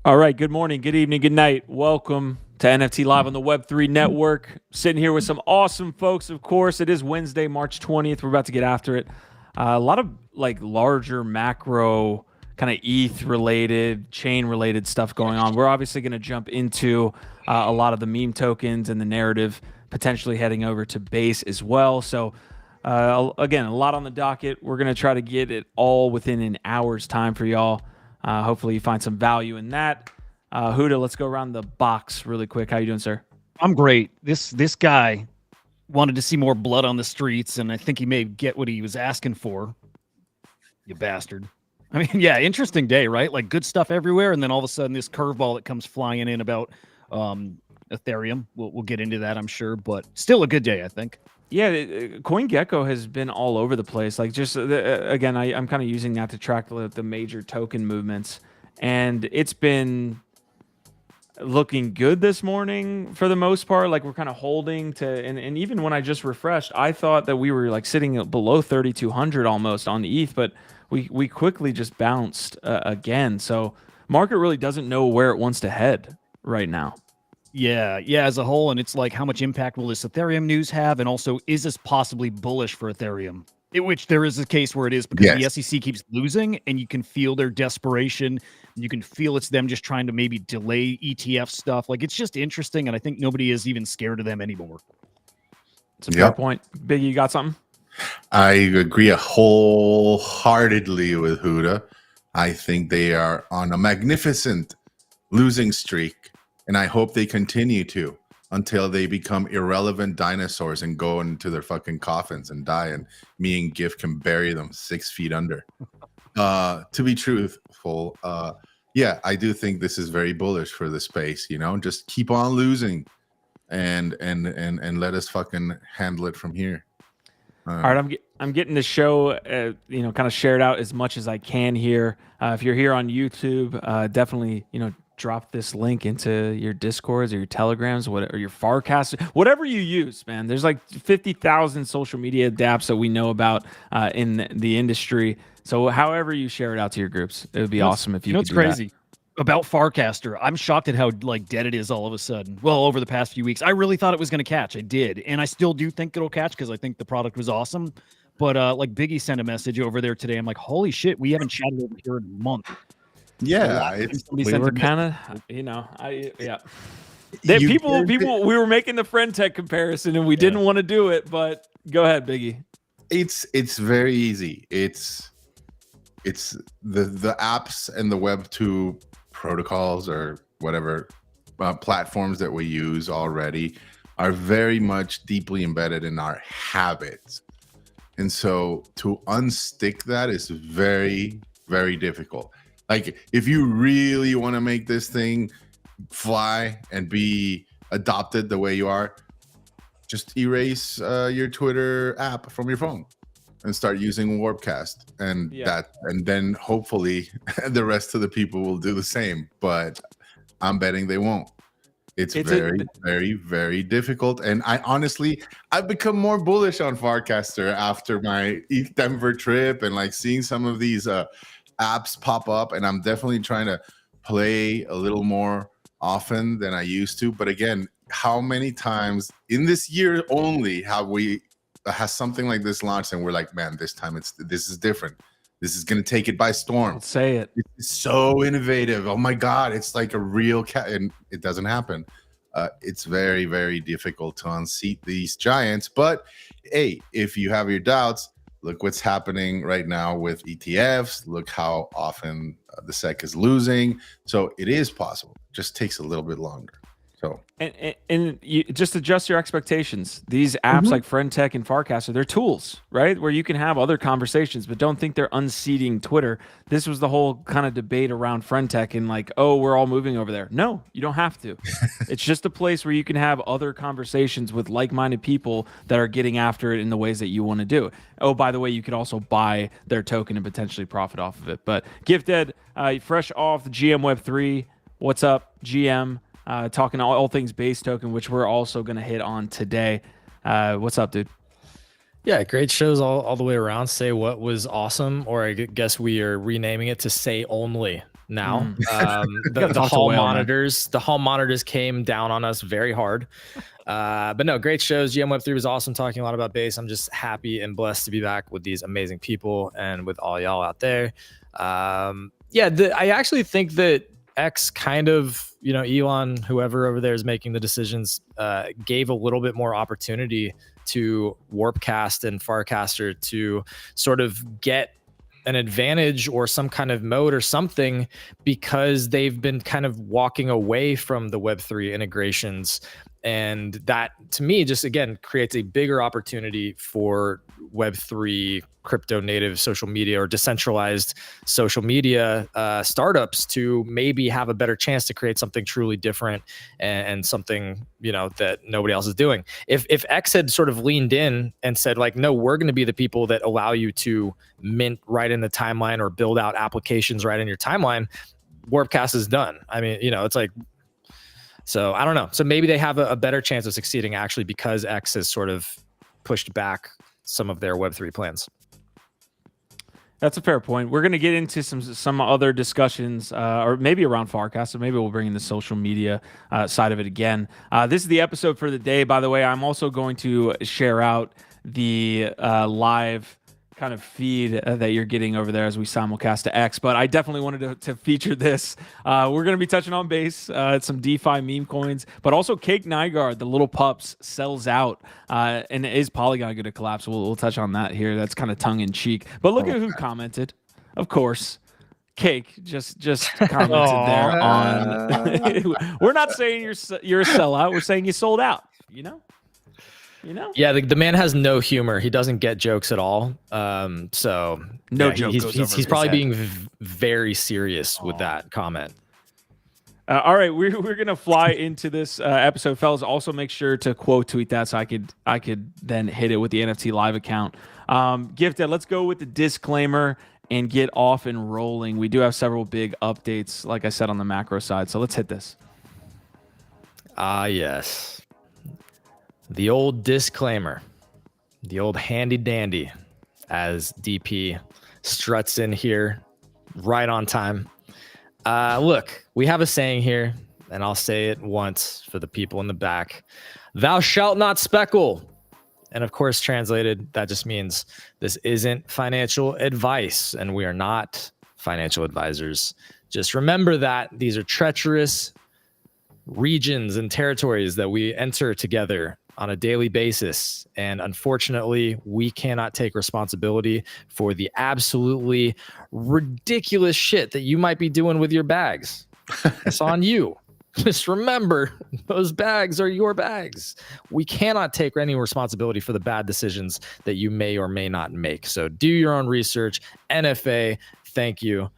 All right. Good morning, good evening, good night. Welcome to NFT Live on the Web3 Network. Sitting here with some awesome folks, of course. It is Wednesday, March 20th. We're about to get after it. A lot of like larger macro kind of ETH related, chain related stuff going on. We're obviously going to jump into a lot of the meme tokens and the narrative potentially heading over to Base as well. So, again, a lot on the docket. We're going to try to get it all within an hour's time for y'all. Hopefully you find some value in that. Huda, let's go around the box really quick. How you doing, sir? I'm great. This guy wanted to see more blood on the streets, and I think he may get what he was asking for. You bastard. I mean, yeah, interesting day, right? Like good stuff everywhere, and then all of a sudden this curveball that comes flying in about Ethereum. We'll get into that, I'm sure, but still a good day, I think. Yeah, CoinGecko has been all over the place. Like just again, I'm kind of using that to track the major token movements, and it's been looking good this morning for the most part. Like we're kind of holding to, and even when I just refreshed, I thought that we were like sitting below 3,200 almost on the ETH, but we quickly just bounced again. So market really doesn't know where it wants to head right now. Yeah, as a whole, and it's like how much impact will this Ethereum news have, and also is this possibly bullish for Ethereum? Which there is a case where it is because the SEC keeps losing, and you can feel their desperation. You can feel it's them just trying to maybe delay ETF stuff. Like it's just interesting, and I think nobody is even scared of them anymore. It's a fair point. Biggie, you got something? I agree wholeheartedly with Huda. I think they are on a magnificent losing streak. And I hope they continue to until they become irrelevant dinosaurs and go into their fucking coffins and die. And me and GIF can bury them 6 feet under. To be truthful, yeah, I do think this is very bullish for the space. You know, just keep on losing, and let us fucking handle it from here. All right, I'm getting the show, kind of shared out as much as I can here. If you're here on YouTube, definitely, drop this link into your Discords or your Telegrams, or your Farcast, whatever you use, man. There's like 50,000 social media dApps that we know about in the industry. So however you share it out to your groups, it would be awesome if you could do crazy that. About Farcaster, I'm shocked at how like dead it is all of a sudden. Well, over the past few weeks, I really thought it was going to catch. I did, and I still do think it'll catch because I think the product was awesome. But like Biggie sent a message over there today. I'm like, holy shit, we haven't chatted over here in a month. Yeah, we were kind of, people, we were making the Friend Tech comparison, and we didn't want to do it. But go ahead, Biggie. It's very easy. It's the apps and the Web2 protocols or whatever platforms that we use already are very much deeply embedded in our habits. And so to unstick that is very, very difficult. Like if you really want to make this thing fly and be adopted the way you are, just erase your Twitter app from your phone and start using Warpcast, and then hopefully the rest of the people will do the same. But I'm betting they won't. It's very, very, very difficult. And I've become more bullish on Farcaster after my ETH Denver trip and like seeing some of these apps pop up. And I'm definitely trying to play a little more often than I used to. But again, how many times in this year only has something like this launched and we're like, man, this time this is different. This is going to take it by storm. Let's say it. It's so innovative. Oh my God, it's like a real cat, and it doesn't happen. It's very, very difficult to unseat these giants. But hey, if you have your doubts, look what's happening right now with ETFs. Look how often the SEC is losing. So it is possible. It just takes a little bit longer. So and you just adjust your expectations. These apps like Friend Tech and Farcaster, they're tools, right? Where you can have other conversations, but don't think they're unseating Twitter. This was the whole kind of debate around Friend Tech and like, oh, we're all moving over there. No, you don't have to. It's just a place where you can have other conversations with like-minded people that are getting after it in the ways that you want to do. Oh, by the way, you could also buy their token and potentially profit off of it. But Gifted, fresh off the GM Web3. What's up, GM? Talking all things base token, which we're also going to hit on today. What's up, dude? Yeah, great shows all the way around. Say what was awesome, or I guess we are renaming it to Say Only now. Gotta The talk to hall Whale, man. monitors came down on us very hard. But no, great shows. GM Web3 was awesome, talking a lot about base. I'm just happy and blessed to be back with these amazing people and with all y'all out there. I actually think that X kind of, Elon, whoever over there is making the decisions, gave a little bit more opportunity to Warpcast and Farcaster to sort of get an advantage or some kind of mode or something, because they've been kind of walking away from the Web3 integrations. And that, to me, just again creates a bigger opportunity for Web3 crypto native social media or decentralized social media startups to maybe have a better chance to create something truly different and something, that nobody else is doing. If X had sort of leaned in and said, like, no, we're going to be the people that allow you to mint right in the timeline or build out applications right in your timeline, Warpcast is done. I mean, it's like, so I don't know. So maybe they have a better chance of succeeding actually, because X has sort of pushed back some of their Web3 plans. That's a fair point. We're going to get into some other discussions, or maybe around Farcast, so maybe we'll bring in the social media side of it again. This is the episode for the day, by the way. I'm also going to share out the live kind of feed that you're getting over there as we simulcast to X, but I definitely wanted to feature this. We're going to be touching on base, some DeFi meme coins, but also Cake Nygaard, the little pups, sells out, and is Polygon going to collapse? We'll touch on that here. That's kind of tongue in cheek, but look at who commented. Of course, Cake just commented there on. We're not saying you're a sellout. We're saying you sold out. Yeah, the man has no humor. He doesn't get jokes at all. So no yeah, joke. He's probably being very serious with that comment. All right, we're gonna fly into this episode, fellas. Also, make sure to quote tweet that so I could then hit it with the NFT Live account. Gifted, let's go with the disclaimer and get off and rolling. We do have several big updates, like I said, on the macro side. So let's hit this. Yes. The old disclaimer, the old handy dandy, as DP struts in here right on time. Look, we have a saying here, and I'll say it once for the people in the back. Thou shalt not speckle. And of course, translated, that just means this isn't financial advice, and we are not financial advisors. Just remember that these are treacherous regions and territories that we enter together on a daily basis. And unfortunately, we cannot take responsibility for the absolutely ridiculous shit that you might be doing with your bags. It's on you. Just remember, those bags are your bags. We cannot take any responsibility for the bad decisions that you may or may not make. So do your own research. NFA, thank you.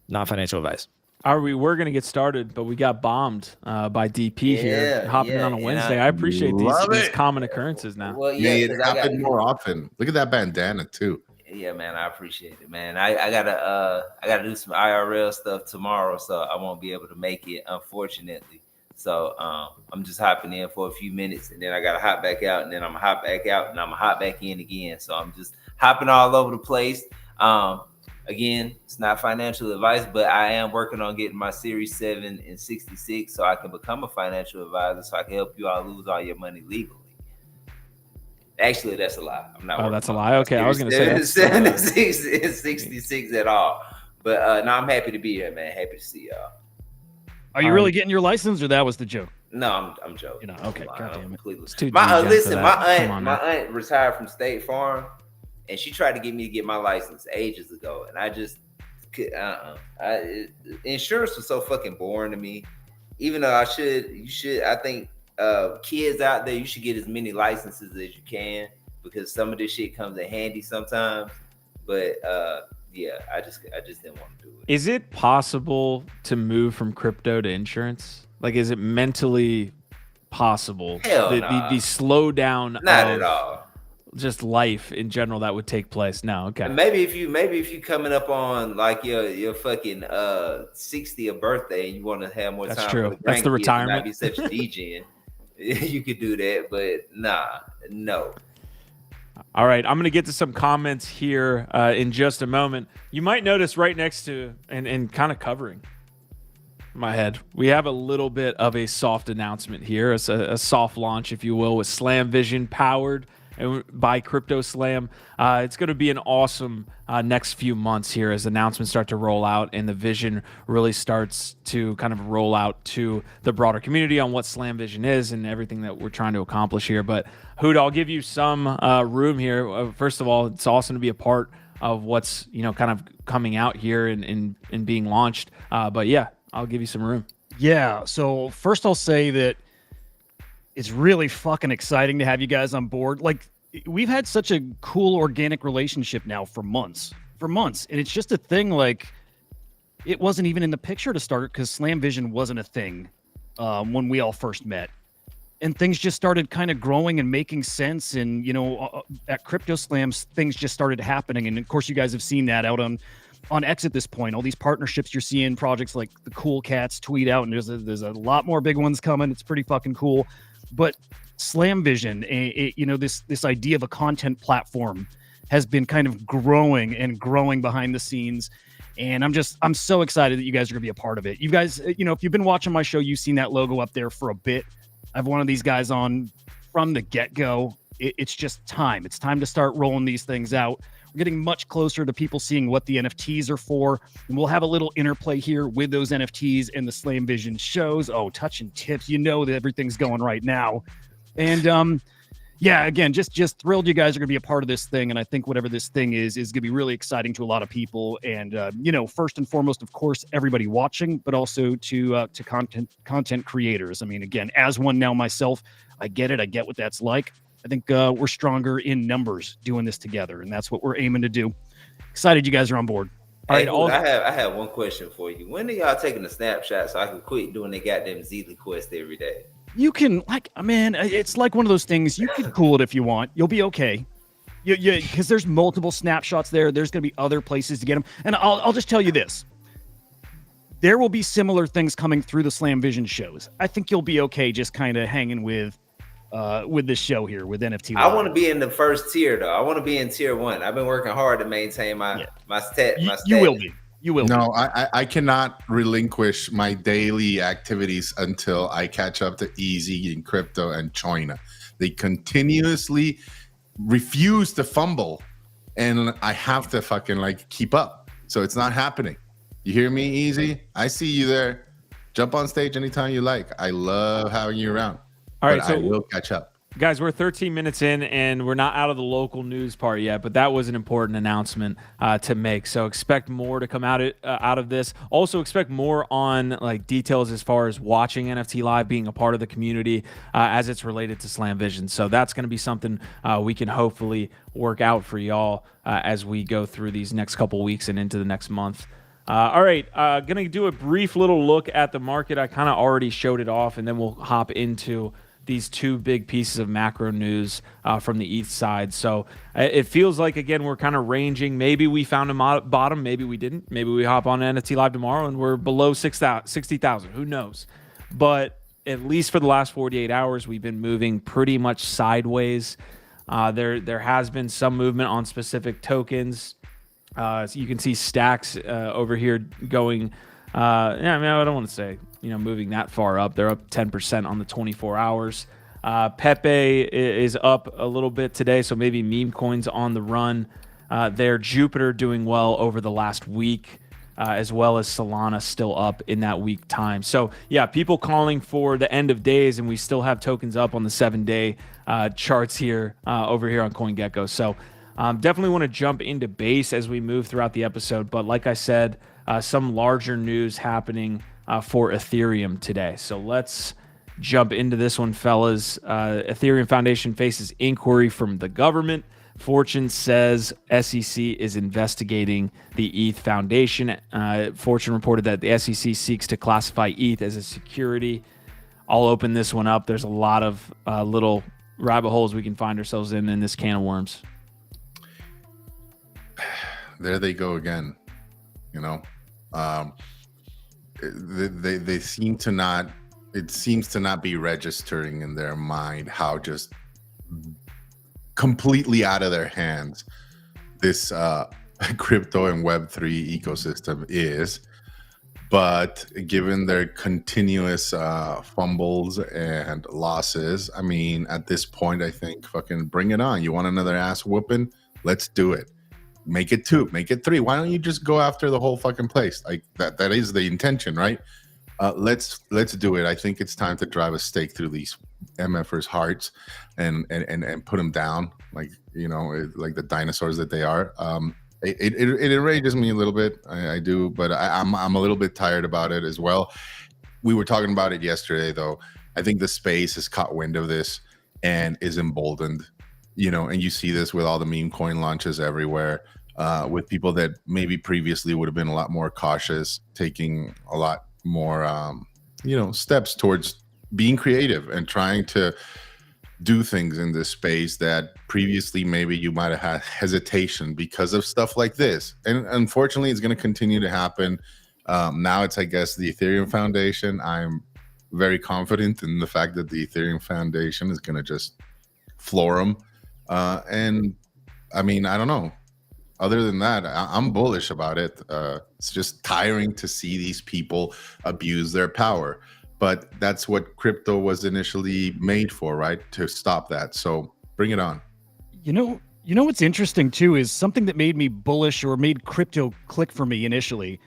Not financial advice. We were going to get started, but we got bombed by DP here, hopping in on a Wednesday. I appreciate these common occurrences now. Well, it happen more often. Look at that bandana too. Yeah, man, I appreciate it, man. I gotta do some IRL stuff tomorrow, so I won't be able to make it, unfortunately. So I'm just hopping in for a few minutes, and then I gotta hop back out, and then I'm gonna hop back out, and I'm gonna hop back in again. So I'm just hopping all over the place. Again, it's not financial advice, but I am working on getting my Series 7 and 66 so I can become a financial advisor, so I can help you all lose all your money legally. Actually, that's a lie. I'm not. Oh, that's a lie. Okay, I was going to say 7 and 66 at all. But no, I'm happy to be here, man. Happy to see y'all. Are you really getting your license, or that was the joke? No, I'm joking. Okay, goddamn it. My aunt retired from State Farm, and she tried to get me to get my license ages ago, and I just insurance was so fucking boring to me. Even though I think kids out there, you should get as many licenses as you can, because some of this shit comes in handy sometimes. But yeah, I just didn't want to do it. Is it possible to move from crypto to insurance? Like, is it mentally possible? Hell no. The slowdown Not at all. Just life in general that would take place. No, okay. Maybe if you coming up on like your fucking 60th birthday and you want to have more time. That's true. For the That's the retirement. Not be such a degen. You could do that, but no. All right, I'm going to get to some comments here in just a moment. You might notice right next to and kind of covering my head. We have a little bit of a soft announcement here, a soft launch, if you will, with Slam Vision powered by Crypto Slam. It's going to be an awesome next few months here as announcements start to roll out and the vision really starts to kind of roll out to the broader community on what Slam Vision is and everything that we're trying to accomplish here. But Hood, I'll give you some room here. First of all, it's awesome to be a part of what's kind of coming out here and being launched. But yeah, I'll give you some room. Yeah. So first I'll say that it's really fucking exciting to have you guys on board. Like, we've had such a cool organic relationship now for months. And it's just a thing, like, it wasn't even in the picture to start because Slam Vision wasn't a thing when we all first met. And things just started kind of growing and making sense. And, at Crypto Slams, things just started happening. And of course, you guys have seen that out on X at this point. All these partnerships you're seeing, projects like the Cool Cats tweet out, and there's a lot more big ones coming. It's pretty fucking cool. But Slam Vision, this idea of a content platform has been kind of growing behind the scenes. And I'm so excited that you guys are gonna be a part of it. You guys, if you've been watching my show, you've seen that logo up there for a bit. I've one of these guys on from the get-go. It's just time. It's time to start rolling these things out. We're getting much closer to people seeing what the NFTs are for. And we'll have a little interplay here with those NFTs and the Slam Vision shows. Oh, touching tips. That everything's going right now. And again, just thrilled you guys are going to be a part of this thing. And I think whatever this thing is going to be really exciting to a lot of people. And, first and foremost, of course, everybody watching, but also to content creators. I mean, again, as one now myself, I get it. I get what that's like. I think we're stronger in numbers doing this together, and that's what we're aiming to do. Excited you guys are on board. All right, I have one question for you. When are y'all taking a snapshot so I can quit doing the goddamn Zealy quest every day? You can, it's like one of those things. You can cool it if you want. You'll be okay. Because there's multiple snapshots there. There's going to be other places to get them. And I'll just tell you this. There will be similar things coming through the Slam Vision shows. I think you'll be okay just kind of hanging with this show here with NFT Live. I want to be in the first tier though. I want to be in tier 1. I've been working hard to maintain my stat. You will be. No, I cannot relinquish my daily activities until I catch up to Easy and Crypto and China. They continuously refuse to fumble, and I have to fucking keep up. So it's not happening. You hear me, Easy? I see you there. Jump on stage anytime you like. I love having you around. All right, so I will catch up. Guys, we're 13 minutes in, and we're not out of the local news part yet, but that was an important announcement to make. So expect more to come out of this. Also, expect more on details as far as watching NFT Live, being a part of the community as it's related to Slam Vision. So that's going to be something we can hopefully work out for y'all as we go through these next couple weeks and into the next month. All right, going to do a brief little look at the market. I kind of already showed it off, and then we'll hop into these two big pieces of macro news from the ETH side. So it feels like, again, we're kind of ranging. Maybe we found a bottom. Maybe we didn't. Maybe we hop on NFT Live tomorrow and we're below 60,000. Who knows? But at least for the last 48 hours, we've been moving pretty much sideways. There has been some movement on specific tokens. So you can see Stacks over here going, I don't want to say, moving that far up. They're up 10% on the 24 hours. Pepe is up a little bit today, so maybe meme coins on the run. There, Jupiter doing well over the last week, as well as Solana still up in that week time. So yeah, people calling for the end of days, and we still have tokens up on the 7-day charts here over here on CoinGecko. So definitely want to jump into base as we move throughout the episode. But like I said, some larger news happening for Ethereum today. So let's jump into this one, fellas. Ethereum Foundation faces inquiry from the government. Fortune says SEC is investigating the ETH Foundation. Fortune reported that the SEC seeks to classify ETH as a security. I'll open this one up. There's a lot of little rabbit holes we can find ourselves in this can of worms. There they go again. They seem to not. It seems to not be registering in their mind how just completely out of their hands this crypto and Web3 ecosystem is. But given their continuous fumbles and losses, I mean, at this point, I think fucking bring it on. You want another ass whooping? Let's do it. Make it 2, make it 3. Why don't you just go after the whole fucking place? Like that is the intention, right? Let's do it. I think it's time to drive a stake through these MFers' hearts and put them down, like, you know, like the dinosaurs that they are. It enrages me a little bit. I do, but I'm a little bit tired about it as well. We were talking about it yesterday, though. I think the space has caught wind of this and is emboldened. You know, and you see this with all the meme coin launches everywhere, with people that maybe previously would have been a lot more cautious, taking a lot more, you know, steps towards being creative and trying to do things in this space that previously maybe you might have had hesitation because of stuff like this. And unfortunately, it's going to continue to happen. Now it's, I guess, the Ethereum Foundation. I'm very confident in the fact that the Ethereum Foundation is going to just floor them. And I mean, I don't know. Other than that, I'm bullish about it. It's just tiring to see these people abuse their power. But that's what crypto was initially made for, right? To stop that. So bring it on. You know what's interesting too is something that made me bullish or made crypto click for me initially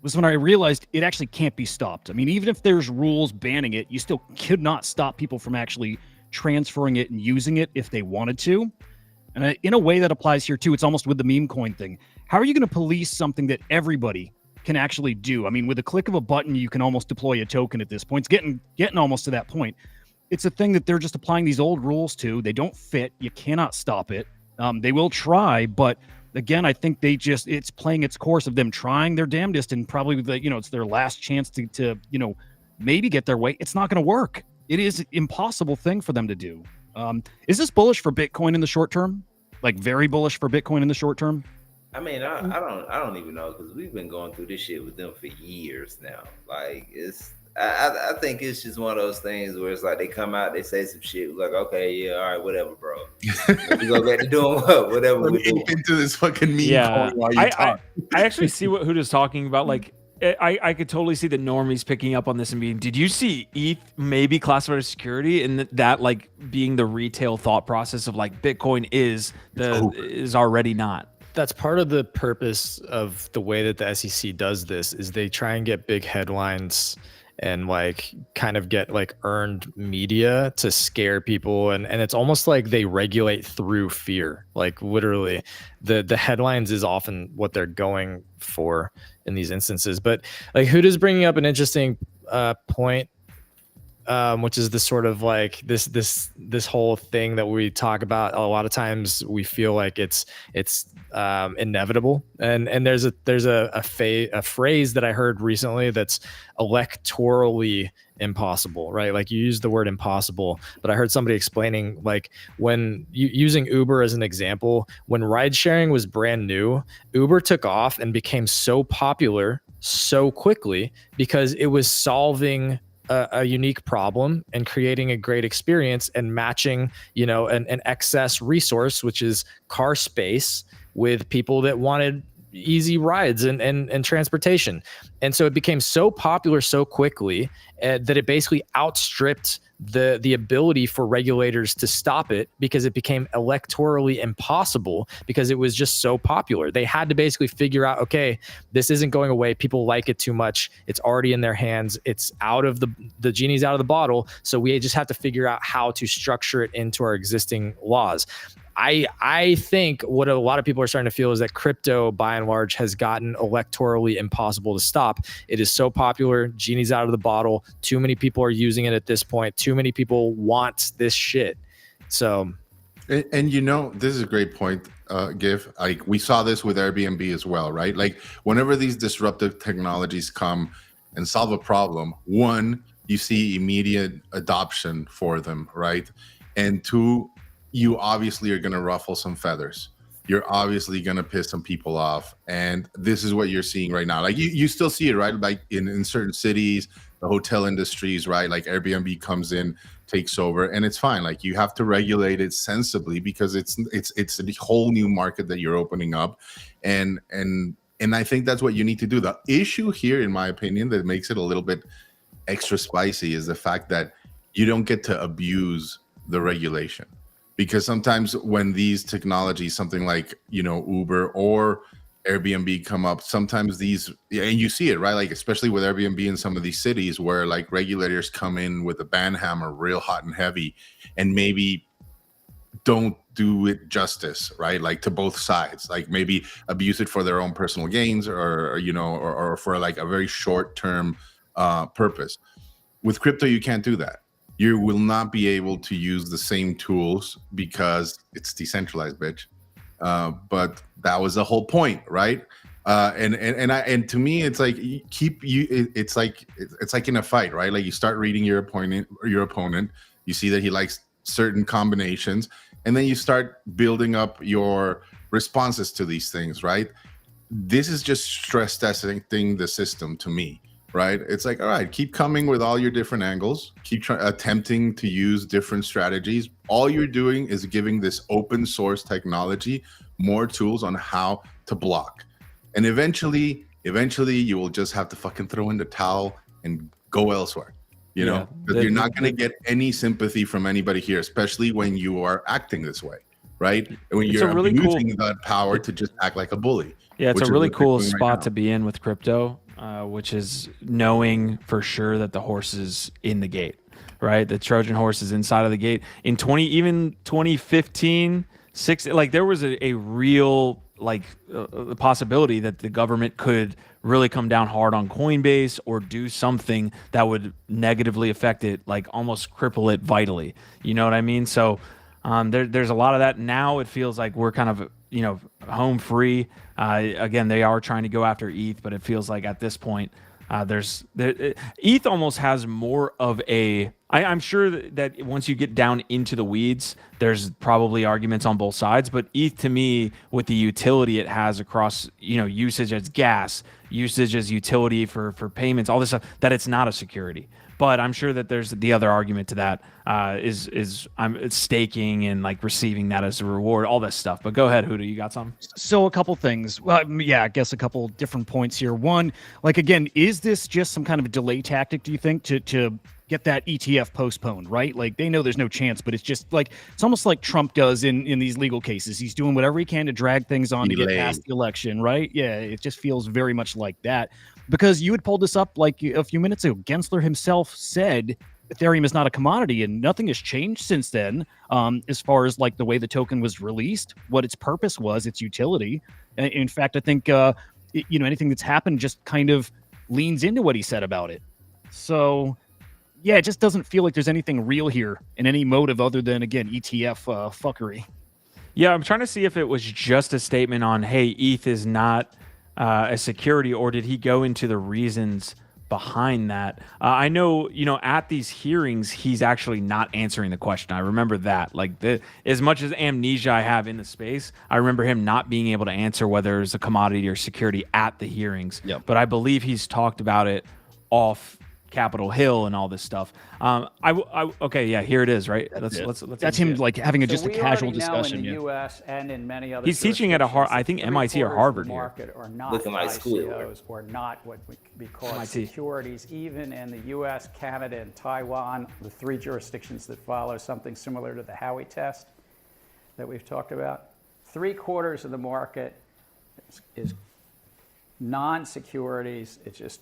was when I realized it actually can't be stopped. I mean, even if there's rules banning it, you still could not stop people from actually transferring it and using it if they wanted to. And in a way that applies here too. It's almost with the meme coin thing. How are you going to police something that everybody can actually do? I mean, with a click of a button, you can almost deploy a token at this point. It's getting almost to that point. It's a thing that they're just applying these old rules to. They don't fit. You cannot stop it. They will try, but again, I think it's playing its course of them trying their damnedest, and probably it's their last chance to maybe get their way. It's not going to work. It is an impossible thing for them to do. Is this bullish for Bitcoin in the short term? Like very bullish for Bitcoin in the short term? I mean, I don't even know, because we've been going through this shit with them for years now. Like, I think it's just one of those things where it's like they come out, they say some shit, we're like, okay, yeah, all right, whatever, bro. We go back to doing whatever we do. Into this fucking meme. Yeah, I actually see what Huda's talking about. Like, I could totally see the normies picking up on this and being, did you see ETH maybe classified as security, and that like being the retail thought process of like Bitcoin is already not. That's part of the purpose of the way that the SEC does this, is they try and get big headlines and like kind of get like earned media to scare people, and it's almost like they regulate through fear. Like literally the headlines is often what they're going for in these instances. But like Huda's bringing up an interesting point, which is the sort of like this whole thing that we talk about a lot of times. We feel like it's inevitable, and there's a phrase that I heard recently that's electorally impossible, right? Like you use the word impossible, but I heard somebody explaining, like, when using Uber as an example, when ride sharing was brand new, Uber took off and became so popular so quickly because it was solving a unique problem and creating a great experience and matching, an excess resource, which is car space, with people that wanted easy rides and transportation. And so it became so popular so quickly that it basically outstripped the ability for regulators to stop it, because it became electorally impossible because it was just so popular. They had to basically figure out, okay, this isn't going away. People like it too much. It's already in their hands. It's out of the genie's out of the bottle. So we just have to figure out how to structure it into our existing laws. I think what a lot of people are starting to feel is that crypto, by and large, has gotten electorally impossible to stop. It is so popular, genie's out of the bottle. Too many people are using it at this point. Too many people want this shit. So, and this is a great point, Give. Like we saw this with Airbnb as well, right? Like whenever these disruptive technologies come and solve a problem, one, you see immediate adoption for them, right? And two, you obviously are going to ruffle some feathers. You're obviously going to piss some people off. And this is what you're seeing right now. Like you still see it, right? Like in certain cities, the hotel industries, right? Like Airbnb comes in, takes over, and it's fine. Like you have to regulate it sensibly because it's a whole new market that you're opening up. And And I think that's what you need to do. The issue here, in my opinion, that makes it a little bit extra spicy is the fact that you don't get to abuse the regulation. Because sometimes when these technologies, something like, Uber or Airbnb come up, sometimes these, and you see it, right? Like, especially with Airbnb in some of these cities where like regulators come in with a ban hammer real hot and heavy and maybe don't do it justice, right? Like to both sides, like maybe abuse it for their own personal gains or for like a very short term purpose. With crypto, you can't do that. You will not be able to use the same tools because it's decentralized, bitch. But that was the whole point, right? And to me, it's like it's like in a fight, right? Like you start reading your opponent, you see that he likes certain combinations, and then you start building up your responses to these things, right? This is just stress testing the system to me, right? It's like, all right, keep coming with all your different angles, keep attempting to use different strategies. All you're doing is giving this open source technology more tools on how to block. And eventually you will just have to fucking throw in the towel and go elsewhere. Because you're not going to get any sympathy from anybody here, especially when you are acting this way, right? And when you're really using that power to just act like a bully. Yeah, it's a really cool spot to be in with crypto, which is knowing for sure that the horse is in the gate, right? The Trojan horse is inside of the gate. In 2015, there was a real possibility that the government could really come down hard on Coinbase or do something that would negatively affect it, like almost cripple it vitally. You know what I mean? So there's a lot of that. Now it feels like we're kind of, home free. Again, they are trying to go after ETH, but it feels like at this point, ETH almost has more of a, I'm sure that once you get down into the weeds, there's probably arguments on both sides, but ETH to me, with the utility it has across, usage as gas, usage as utility for payments, all this stuff, that it's not a security. But I'm sure that there's the other argument to that is I'm staking and like receiving that as a reward, all this stuff. But go ahead, Huda, you got something? So a couple things. Well, yeah, I guess a couple different points here. One, again, is this just some kind of a delay tactic, do you think, to get that ETF postponed, right? Like they know there's no chance, but it's just like, it's almost like Trump does in these legal cases. He's doing whatever he can to drag things on to get past the election, right? Yeah, it just feels very much like that. Because you had pulled this up like a few minutes ago. Gensler himself said Ethereum is not a commodity, and nothing has changed since then as far as like the way the token was released, what its purpose was, its utility. And in fact, I think, anything that's happened just kind of leans into what he said about it. So, yeah, it just doesn't feel like there's anything real here in any motive other than, again, ETF fuckery. Yeah, I'm trying to see if it was just a statement on, hey, ETH is not a security, or did he go into the reasons behind that? I know, at these hearings, he's actually not answering the question. I remember that. As much as amnesia I have in the space, I remember him not being able to answer whether it's a commodity or security at the hearings. Yep. But I believe he's talked about it off Capitol Hill and all this stuff. Okay, yeah, here it is, right? Let's That's him like having just a casual discussion. In the U.S. and in many other he's teaching at I think MIT or Harvard here. Are not Look at my school. ICOs, or not what would be called MIT. securities, even in the U.S., Canada, and Taiwan, the three jurisdictions that follow something similar to the Howey test that we've talked about. 3/4 of the market is non-securities. It's just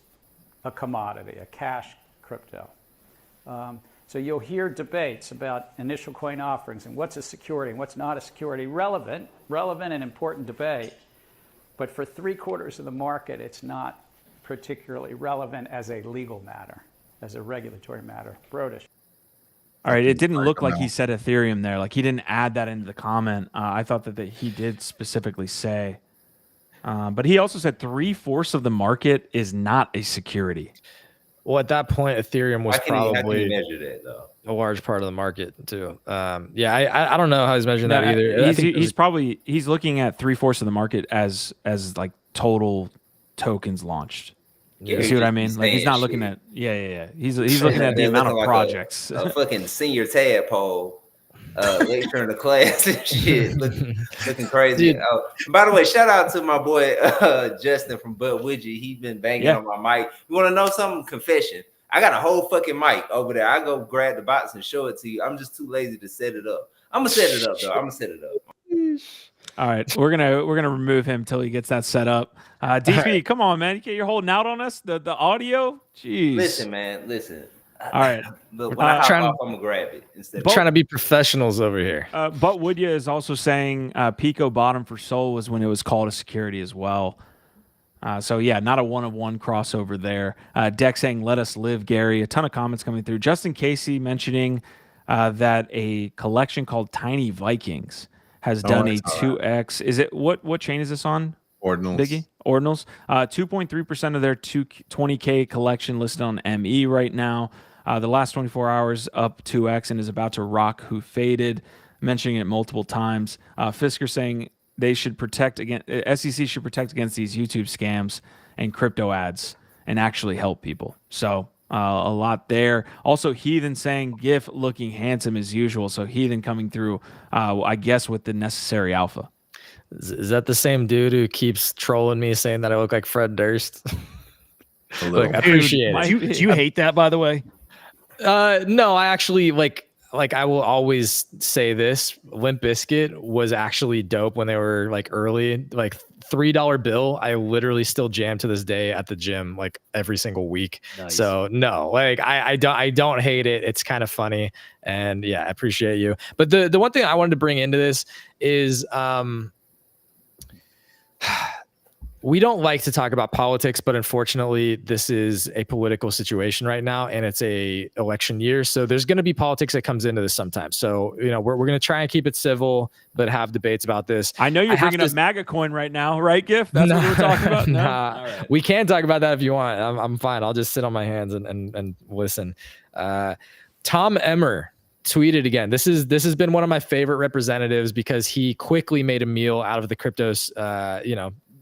a commodity, a cash crypto. So you'll hear debates about initial coin offerings and what's a security and what's not a security. Relevant and important debate. But for 3/4 of the market, it's not particularly relevant as a legal matter, as a regulatory matter. Brodish. All right, it didn't look like he said Ethereum there. Like he didn't add that into the comment. I thought that he did specifically say. But he also said 3/4 of the market is not a security. Well, at that point, Ethereum was How can you probably measure that though? a large part of the market too. I don't know how he's measuring that either. He's looking at 3/4 of the market as like total tokens launched. Yeah, You see what I mean? just Like he's saying not looking shit. at He's looking at the They're amount of looking like projects. a fucking senior tadpole. late turn to class and shit, looking crazy. Oh, by the way, shout out to my boy Justin from Bud Widget. He's been banging on my mic. You want to know something? Confession. I got a whole fucking mic over there. I go grab the box and show it to you. I'm just too lazy to set it up. I'm gonna set it up though. I'm gonna set it up. All right, we're gonna remove him till he gets that set up. DP, right. Come on, man, you're holding out on us. The audio, jeez. Listen, man, listen. All right, look, when I hop off, I'm gonna grab it instead. Trying to be professionals over here. But Woodya is also saying Pico bottom for Sol was when it was called a security as well. So yeah, not a one-of-one crossover there. Deck saying "Let us live, Gary." A ton of comments coming through. Justin Casey mentioning that a collection called Tiny Vikings has done a 2x. Is it what chain is this on? Ordinals. Biggie? Ordinals. 2.3% of their 20K collection listed on ME right now. The last 24 hours up 2x and is about to rock Who Faded, mentioning it multiple times. Fisker saying they should protect against SEC should protect against these YouTube scams and crypto ads and actually help people. So a lot there. Also, Heathen saying GIF looking handsome as usual. So Heathen coming through, I guess, with the necessary alpha. Is that the same dude who keeps trolling me saying that I look like Fred Durst? Look, I appreciate it. Do you hate that, by the way? No, I actually like I will always say this. Limp Bizkit was actually dope when they were like early, like $3 bill. I literally still jam to this day at the gym like every single week. Nice. So no, like I don't hate it. It's kind of funny, and yeah, I appreciate you. But the one thing I wanted to bring into this is we don't like to talk about politics, but unfortunately, this is a political situation right now, and it's a election year. So there's going to be politics that comes into this sometimes. So, you know, we're going to try and keep it civil, but have debates about this. I know you're bringing up MAGA coin right now, right, GIF? That's what we're talking about? No? Nah, right. We can talk about that if you want. I'm fine. I'll just sit on my hands and listen. Tom Emmer tweeted again. This has been one of my favorite representatives because he quickly made a meal out of the cryptos,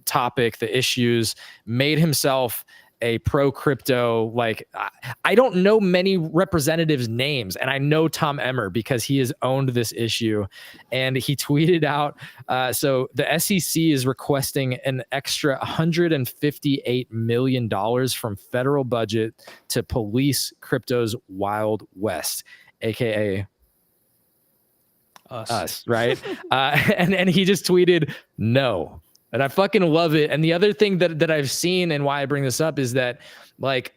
topic, the issues, made himself a pro crypto. Like I don't know many representatives' names, and I know Tom Emmer because he has owned this issue. And he tweeted out, so the SEC is requesting an extra $158 million from federal budget to police crypto's Wild West, aka us, right? And he just tweeted no. And I fucking love it. And the other thing that I've seen and why I bring this up is that, like,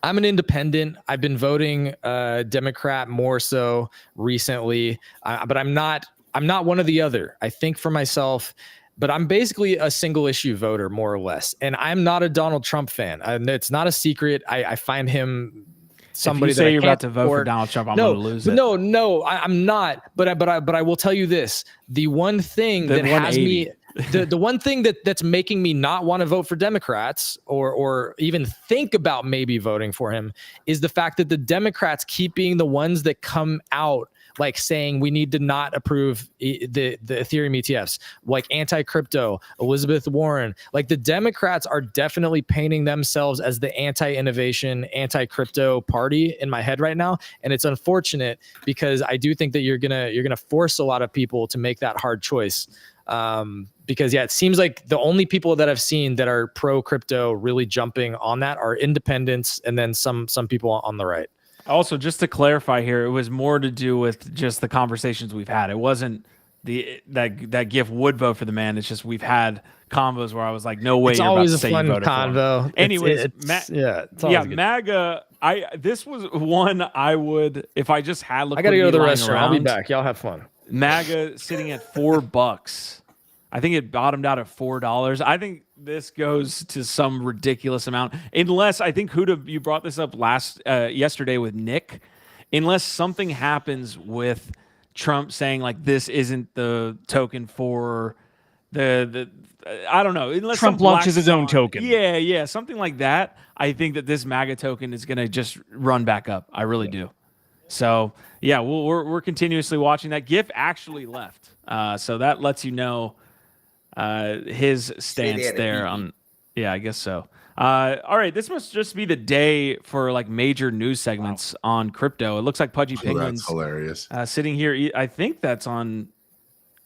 I'm an independent. I've been voting Democrat more so recently, but I'm not one or the other. I think for myself, but I'm basically a single issue voter, more or less. And I'm not a Donald Trump fan. It's not a secret. I find him somebody if you say that you're about to vote for Donald Trump, I'm going to lose it. No, I'm not. But I will tell you this: the one thing that has me. The one thing that's making me not want to vote for Democrats or even think about maybe voting for him is the fact that the Democrats keep being the ones that come out like saying we need to not approve the Ethereum ETFs, like anti-crypto, Elizabeth Warren. Like the Democrats are definitely painting themselves as the anti-innovation, anti-crypto party in my head right now. And it's unfortunate because I do think that you're gonna force a lot of people to make that hard choice. Because it seems like the only people that I've seen that are pro crypto really jumping on that are independents and then some people on the right. Also, just to clarify here, it was more to do with just the conversations we've had. It wasn't that GIF would vote for the man. It's just we've had combos where I was like, no way. It's you're always about to a say fun you voted convo. Anyways, MAGA. This was one I would, if I just had. I gotta go to the restaurant. I'll be back. Y'all have fun. MAGA sitting at $4. I think it bottomed out at $4. I think this goes to some ridiculous amount, unless I think Huda, you brought this up yesterday with Nick. Unless something happens with Trump saying like this isn't the token for the I don't know. Unless Trump launches his own token. Yeah, something like that. I think that this MAGA token is going to just run back up. I really do. So yeah, we're continuously watching that. GIF actually left, so that lets you know his stance there on. Yeah, I guess so. All right, this must just be the day for like major news segments on crypto. It looks like Pudgy Oh, Penguins that's hilarious. sitting here. I think that's on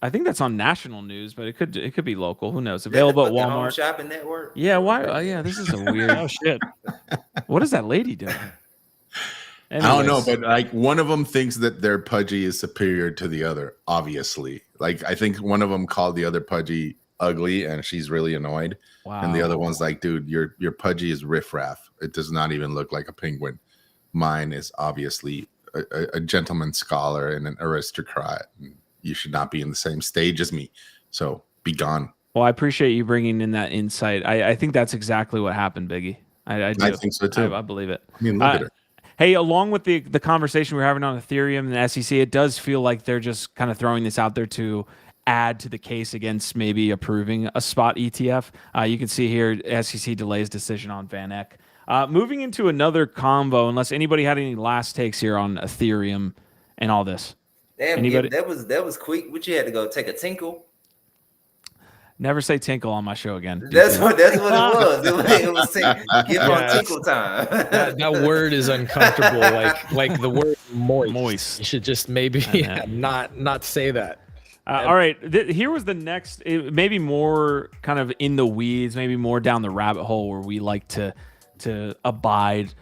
national news, but it could be local. Who knows? Available at Is that the Home Walmart. Shopping Network. Yeah, why? Yeah, this is a weird. Oh shit. What is that lady doing? I don't know, Anyways. but like one of them thinks that their Pudgy is superior to the other. Obviously, like I think one of them called the other Pudgy ugly, and she's really annoyed. Wow. And the other one's like, dude, your Pudgy is riffraff. It does not even look like a penguin. Mine is obviously a gentleman scholar and an aristocrat. And you should not be in the same stage as me. So be gone. Well, I appreciate you bringing in that insight. I think that's exactly what happened, Biggie. I do. I think so too. I believe it. I mean, look at her. Hey, along with the conversation we're having on Ethereum and the SEC, it does feel like they're just kind of throwing this out there to add to the case against maybe approving a spot ETF. You can see here SEC delays decision on Van Eck. Moving into another convo, unless anybody had any last takes here on Ethereum and all this. Damn, Anybody? that was quick. What you had to go take a tinkle? Never say tinkle on my show again. That's what it was. It was give on Yes. tinkle time. That word is uncomfortable. Like the word moist. Moist. You should just maybe not say that. All right, here was the next, maybe more kind of in the weeds, maybe more down the rabbit hole where we like to abide.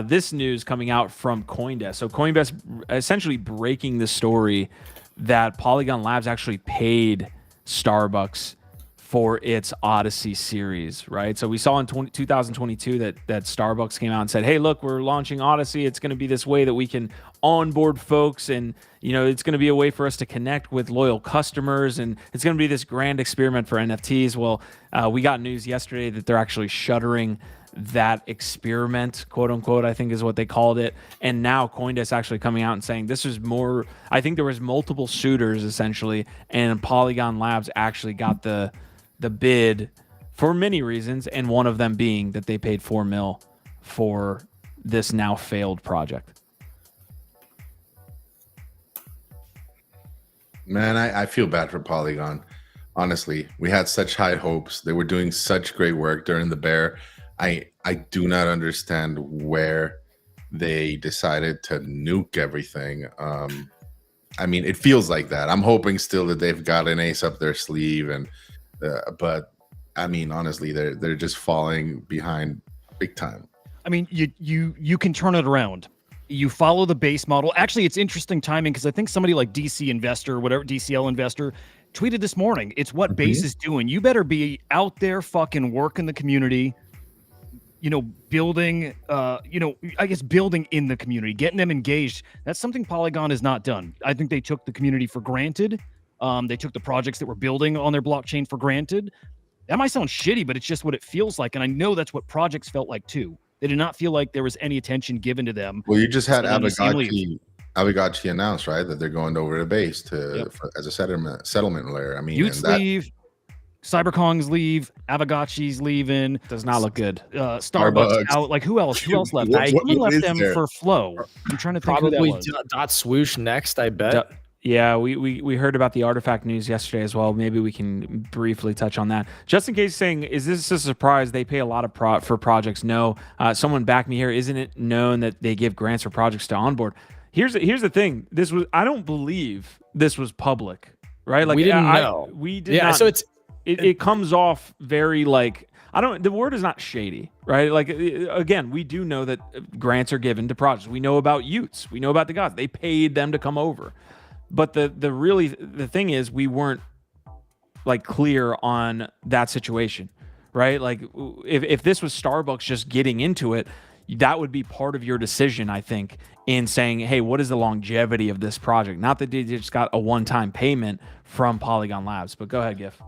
This news coming out from CoinDesk. So CoinDesk essentially breaking the story that Polygon Labs actually paid Starbucks for its Odyssey series, right? So we saw in 2022 that Starbucks came out and said, hey, look, we're launching Odyssey. It's going to be this way that we can onboard folks, and it's going to be a way for us to connect with loyal customers, and it's going to be this grand experiment for NFTs. Well, we got news yesterday that they're actually shuttering that experiment, quote unquote, I think is what they called it. And now CoinDesk actually coming out and saying this is more, I think there was multiple suitors essentially, and Polygon Labs actually got the bid for many reasons, and one of them being that they paid $4 million for this now failed project. Man, I feel bad for Polygon. Honestly, we had such high hopes. They were doing such great work during the bear. I do not understand where they decided to nuke everything. I mean, it feels like that. I'm hoping still that they've got an ace up their sleeve, and but I mean, honestly, they're just falling behind big time. I mean, you can turn it around. You follow the base model. Actually, it's interesting timing because I think somebody like DC Investor, whatever, DCL Investor, tweeted this morning. It's what Base is doing. You better be out there fucking working the community, building, I guess building in the community, getting them engaged. That's something Polygon has not done. I think they took the community for granted. They took the projects that were building on their blockchain for granted. That might sound shitty, but it's just what it feels like. And I know that's what projects felt like too. They did not feel like there was any attention given to them. Well, you just had So then you see them leave. Aavegotchi announced, right, that they're going over to Base as a settlement layer. I mean, Utes leave, CyberKong's leave, Aavegotchi's leaving. Does not look good. Starbucks out. Like who else? Who else left? What Someone left is them there? for Flow. I'm trying to think Probably who that was. dot swoosh next, I bet. Yeah, we heard about the artifact news yesterday as well. Maybe we can briefly touch on that. Just in case saying, is this a surprise? They pay a lot of for projects. No. Someone back me here. Isn't it known that they give grants for projects to onboard? Here's the thing. I don't believe this was public, right? Like we didn't know. We did Yeah, not. so it comes off very like, the word is not shady, right? Like, again, we do know that grants are given to projects. We know about Utes. We know about the gods. They paid them to come over. But the thing is, we weren't like clear on that situation, right? Like if this was Starbucks just getting into it, that would be part of your decision, I think, in saying, hey, what is the longevity of this project? Not that they just got a one-time payment from Polygon Labs, but go ahead, Gif.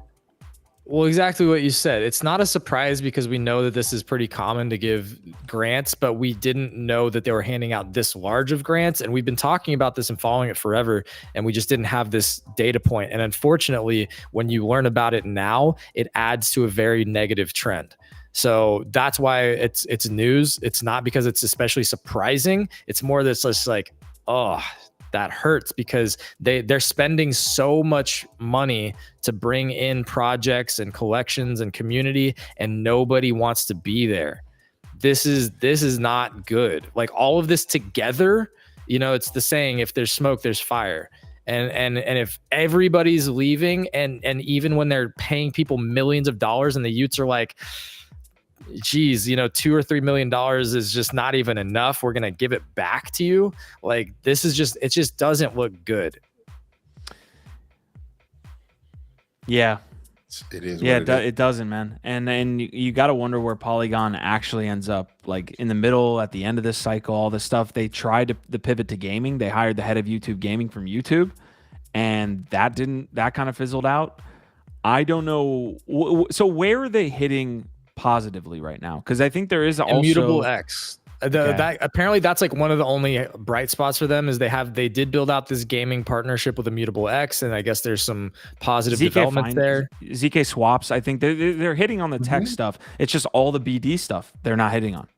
Well, exactly what you said. It's not a surprise because we know that this is pretty common to give grants, but we didn't know that they were handing out this large of grants. And we've been talking about this and following it forever, and we just didn't have this data point. And unfortunately, when you learn about it now, it adds to a very negative trend. So that's why it's news. It's not because it's especially surprising. It's more that's just like, oh, that hurts because they're spending so much money to bring in projects and collections and community, and nobody wants to be there. This is not good. Like all of this together, you know, it's the saying, if there's smoke, there's fire. And if everybody's leaving, and even when they're paying people millions of dollars and the youths are like, geez, you know, $2 or $3 million is just not even enough, we're gonna give it back to you. Like this is just, it just doesn't look good. Yeah. It is. Yeah, what it is. it doesn't, man. And you got to wonder where Polygon actually ends up. Like in the middle, at the end of this cycle, all this stuff. They tried the pivot to gaming. They hired the head of YouTube gaming from YouTube, and that kind of fizzled out. I don't know. So where are they hitting positively right now? Because I think there is also Immutable X. Okay. That apparently that's like one of the only bright spots for them is they did build out this gaming partnership with Immutable X, and I guess there's some positive developments there. ZK swaps. I think they're hitting on the tech stuff. It's just all the BD stuff they're not hitting on.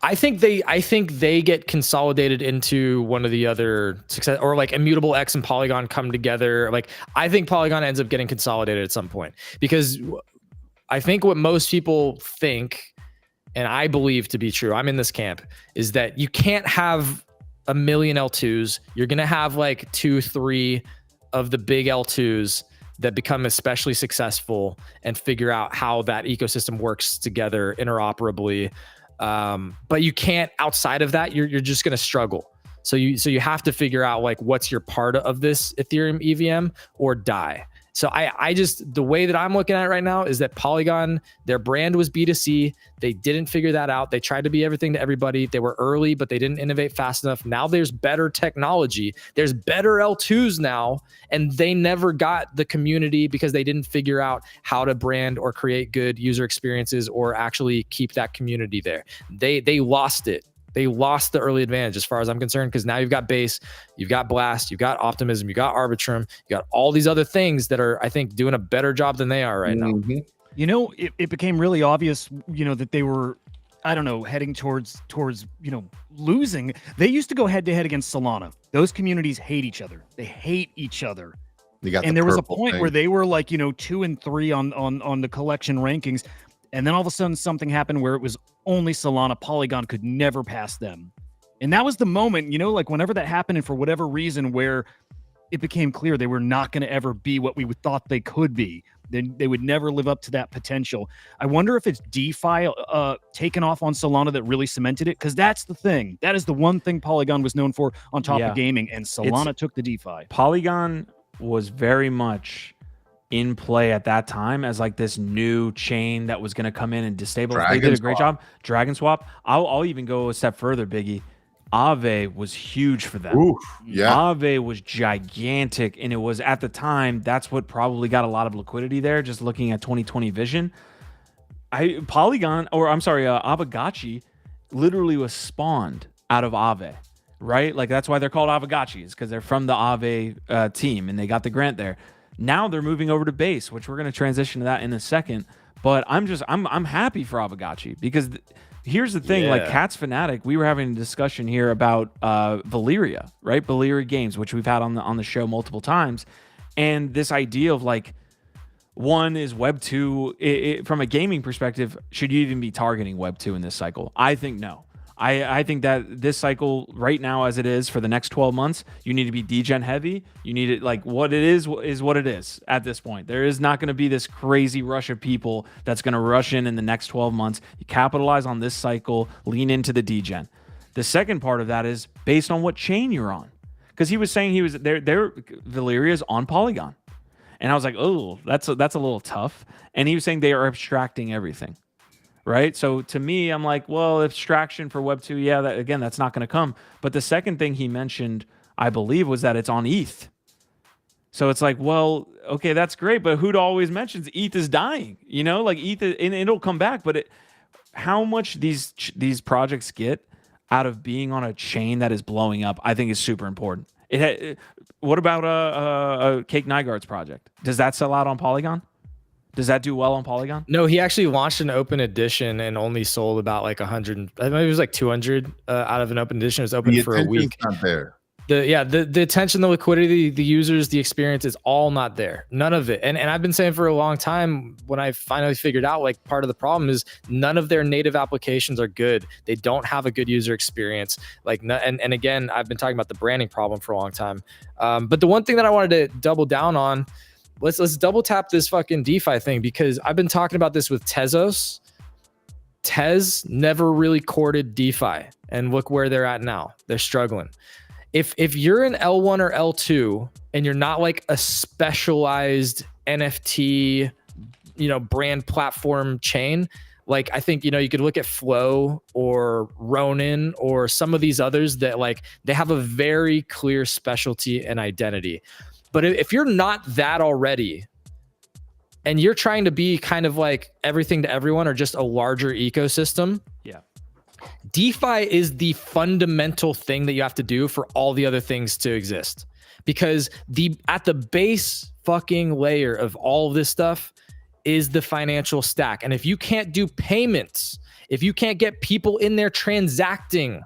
I think they get consolidated into one of the other success, or like Immutable X and Polygon come together. Like I think Polygon ends up getting consolidated at some point, because I think what most people think, and I believe to be true, I'm in this camp, is that you can't have a million L2s. You're going to have like 2-3 of the big L2s that become especially successful and figure out how that ecosystem works together interoperably. But you can't, outside of that, you're just going to struggle. So you have to figure out like what's your part of this Ethereum EVM or die. So I just, the way that I'm looking at it right now is that Polygon, their brand was B2C. They didn't figure that out. They tried to be everything to everybody. They were early, but they didn't innovate fast enough. Now there's better technology. There's better L2s now, and they never got the community because they didn't figure out how to brand or create good user experiences or actually keep that community there. They lost it. They lost the early advantage as far as I'm concerned, because now you've got Base, you've got Blast, you've got Optimism, you've got Arbitrum, you got all these other things that are, I think, doing a better job than they are right now. You know, it became really obvious, you know, that they were, I don't know, heading towards, you know, losing. They used to go head to head against Solana. Those communities hate each other. They hate each other. And there was a point where they were like, you know, 2 and 3 on the collection rankings. And then all of a sudden something happened where it was only Solana. Polygon could never pass them. And that was the moment, you know, like whenever that happened, and for whatever reason, where it became clear they were not going to ever be what we thought they could be. They would never live up to that potential. I wonder if it's DeFi taken off on Solana that really cemented it, because that's the thing. That is the one thing Polygon was known for on top of gaming, and Solana took the DeFi. Polygon was very much in play at that time as like this new chain that was going to come in and destabilize. They did a great job. Dragon Swap. I'll even go a step further, Biggie. Aave was huge for them. Oof, yeah. Aave was gigantic, and it was at the time, that's what probably got a lot of liquidity there, just looking at 2020 vision. Aavegotchi literally was spawned out of Aave, right? Like that's why they're called Aavegotchis, because they're from the Aave team, and they got the grant there. Now they're moving over to Base, which we're going to transition to that in a second. But I'm happy for Aavegotchi, because here's the thing, like Cats Fanatic, we were having a discussion here about Valyria, right? Valyria Games, which we've had on the show multiple times. And this idea of like, one is Web 2, from a gaming perspective, should you even be targeting Web 2 in this cycle? I think no. I think that this cycle right now, as it is for the next 12 months, you need to be degen heavy. You need it, like what it is what it is at this point. There is not going to be this crazy rush of people that's going to rush in the next 12 months. You capitalize on this cycle, lean into the degen. The second part of that is based on what chain you're on, because he was saying he was there. Valyria is on Polygon, and I was like, oh, that's a little tough. And he was saying they are abstracting everything. Right. So to me, I'm like, well, abstraction for Web 2, yeah, that's not going to come. But the second thing he mentioned, I believe, was that it's on ETH. So it's like, well, okay, that's great. But who always mentions ETH is dying? You know, like ETH, and it'll come back. But how much these projects get out of being on a chain that is blowing up, I think is super important. What about Cake Nygaard's project? Does that sell out on Polygon? Does that do well on Polygon? No, he actually launched an open edition and only sold about like 100. I mean, it was like 200 out of an open edition. It was open for a week. Not there. The attention, the liquidity, the users, the experience is all not there. None of it. And I've been saying for a long time, when I finally figured out, like, part of the problem is none of their native applications are good. They don't have a good user experience. Like, and again, I've been talking about the branding problem for a long time. But the one thing that I wanted to double down on, let's double tap this fucking DeFi thing, because I've been talking about this with Tezos. Tez never really courted DeFi, and look where they're at now. They're struggling. If you're an L1 or L2 and you're not like a specialized NFT, brand platform chain, like, I think, you could look at Flow or Ronin or some of these others that, like, they have a very clear specialty and identity. But if you're not that already, and you're trying to be kind of like everything to everyone or just a larger ecosystem, yeah, DeFi is the fundamental thing that you have to do for all the other things to exist. Because at the base fucking layer of all of this stuff is the financial stack. And if you can't do payments, if you can't get people in there transacting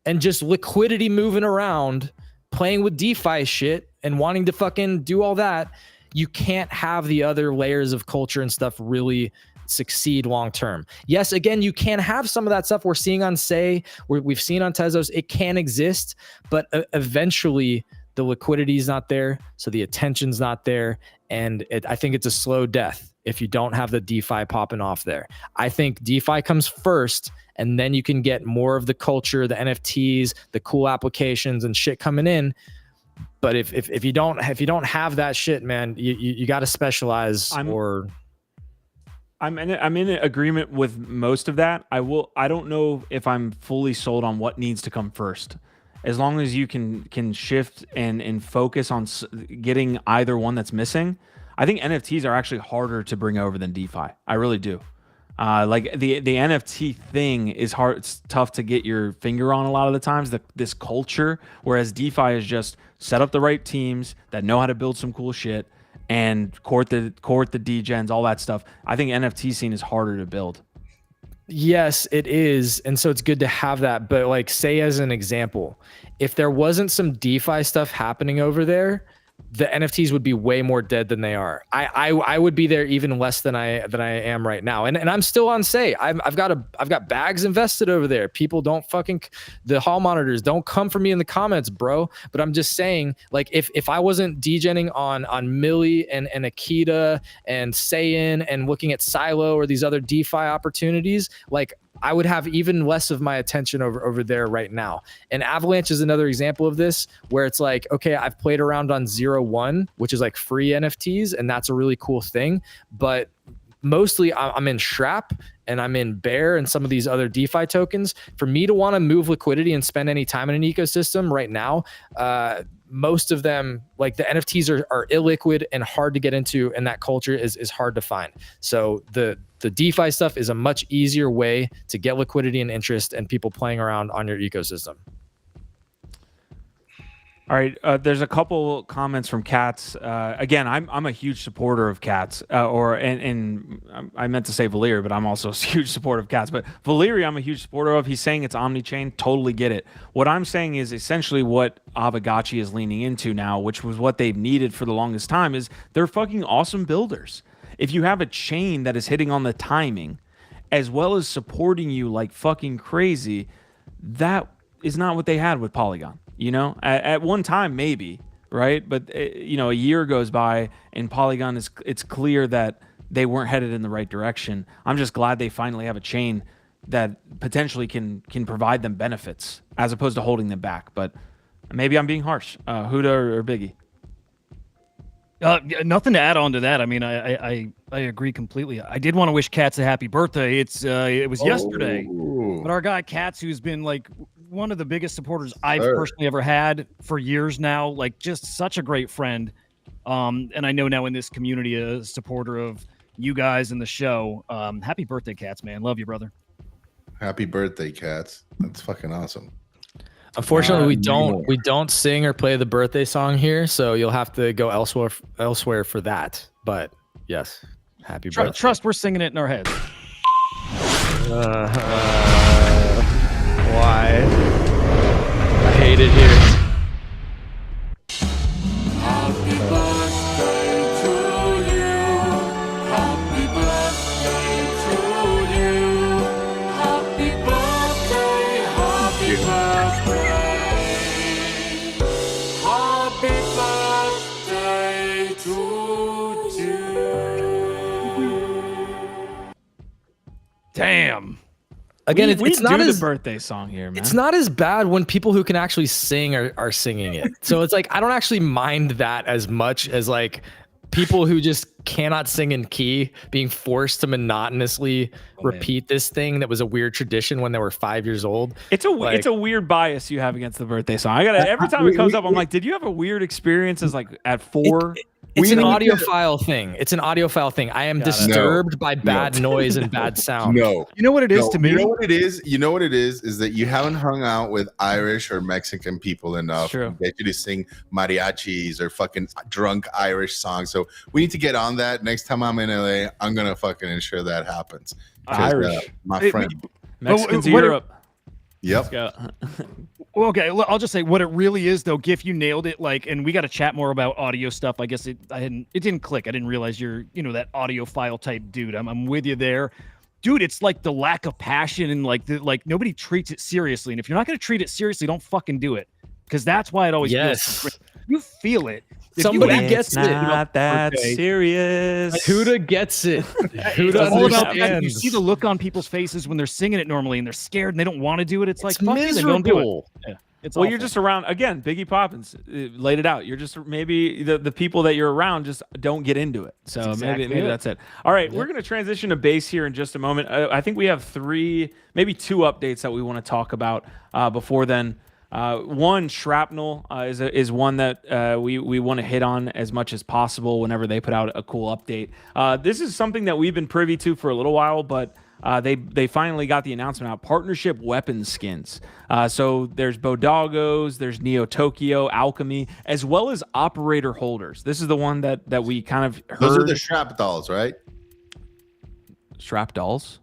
and just liquidity moving around, playing with DeFi shit and wanting to fucking do all that, you can't have the other layers of culture and stuff really succeed long term. Yes, again, you can have some of that stuff we're seeing on we've seen on Tezos. It can exist, but eventually the liquidity is not there, so the attention's not there, and I think it's a slow death if you don't have the DeFi popping off there. I think DeFi comes first, and then you can get more of the culture, the NFTs, the cool applications and shit coming in. But if you don't have that shit, man, you got to specialize. I'm in agreement with most of that. I don't know if I'm fully sold on what needs to come first. As long as you can shift and focus on getting either one that's missing, I think NFTs are actually harder to bring over than DeFi. I really do. Like the NFT thing is hard. It's tough to get your finger on a lot of the times. This culture, whereas DeFi is just set up the right teams that know how to build some cool shit and court the degens, all that stuff. I think NFT scene is harder to build. Yes, it is. And so it's good to have that. But, like, say as an example, if there wasn't some DeFi stuff happening over there, the NFTs would be way more dead than they are. I would be there even less than I am right now. And I'm still on Say. I've got bags invested over there. People don't the hall monitors don't come for me in the comments, bro. But I'm just saying, like, if I wasn't degenning on Millie and Akita and Saiyan and looking at Silo or these other DeFi opportunities, like, I would have even less of my attention over there right now. And Avalanche is another example of this, where it's like, okay, I've played around on 0-1, which is like free NFTs, and that's a really cool thing. But mostly I'm in Shrap and I'm in Bear and some of these other DeFi tokens. For me to want to move liquidity and spend any time in an ecosystem right now, most of them, like the NFTs are illiquid and hard to get into, and that culture is hard to find. So the DeFi stuff is a much easier way to get liquidity and interest and people playing around on your ecosystem. All right, there's a couple comments from Cats. Again, I'm a huge supporter of Cats, and I meant to say Valeri, but I'm also a huge supporter of Cats. But Valeri, I'm a huge supporter of. He's saying it's omni-chain. Totally get it. What I'm saying is essentially what Aavegotchi is leaning into now, which was what they've needed for the longest time, is they're fucking awesome builders. If you have a chain that is hitting on the timing, as well as supporting you like fucking crazy, that is not what they had with Polygon. You know, at one time, maybe, right? But, a year goes by and Polygon it's clear that they weren't headed in the right direction. I'm just glad they finally have a chain that potentially can provide them benefits as opposed to holding them back. But maybe I'm being harsh. Huda or Biggie? Nothing to add on to that. I mean, I agree completely. I did want to wish Cats a happy birthday. It was yesterday, but our guy Cats, who's been like one of the biggest supporters I've personally ever had for years now, like just such a great friend. And I know now in this community, a supporter of you guys and the show. Happy birthday, Cats, man. Love you, brother. Happy birthday, Cats. That's fucking awesome. Unfortunately, we don't sing or play the birthday song here, so you'll have to go elsewhere for that. But yes, happy birthday. Trust, we're singing it in our heads. Why? I hate it here. Again, we it's not do as the birthday song here, man. it's not as bad when people who can actually sing are singing it. So it's like I don't actually mind that as much as like people who just cannot sing in key being forced to monotonously repeat this thing that was a weird tradition when they were 5 years old. It's a weird bias you have against the birthday song. I gotta every time it comes up, I'm like, did you have a weird experience as like at 4? It's We an need to- audiophile thing. It's an audiophile thing. I am disturbed by bad noise and bad sound. No. You know what it is No, to me? You know what it is? You know what it is that you haven't hung out with Irish or Mexican people enough True. to get you to sing mariachis or fucking drunk Irish songs. So we need to get on that. Next time I'm in LA, I'm gonna fucking ensure that happens. 'Cause, Irish. my It- friend. Mexicans of what- Europe. Yep. Go. Well, okay, I'll just say what it really is, though. Gif, you nailed it. Like, and we got to chat more about audio stuff. I guess it didn't click. I didn't realize you're, that audiophile type dude. I'm with you there, dude. It's like the lack of passion and like nobody treats it seriously. And if you're not going to treat it seriously, don't fucking do it, because that's why it always Yes. feels. You feel it. If Somebody you gets it. Not that birthday. serious. Huda gets it. Huda It's all about that. You understands. see the look on people's faces when they're singing it normally, and they're scared and they don't want to do it. It's like It's fuck you, then don't do it. miserable. Yeah, it's Well, you're awful. just around again. Biggie Poppins laid it out. You're just maybe the people that you're around just don't get into it. So That's exactly maybe it. that's it. All right, we're gonna transition to bass here in just a moment. I think we have 3, maybe 2 updates that we want to talk about before then. One, Shrapnel is one that we want to hit on as much as possible whenever they put out a cool update. This is something that we've been privy to for a little while, but they finally got the announcement out. Partnership weapon skins. So there's Bodogos, there's Neo Tokyo, Alchemy, as well as operator holders. This is the one that we kind of heard. Those are the Shrap dolls, right? Strap dolls.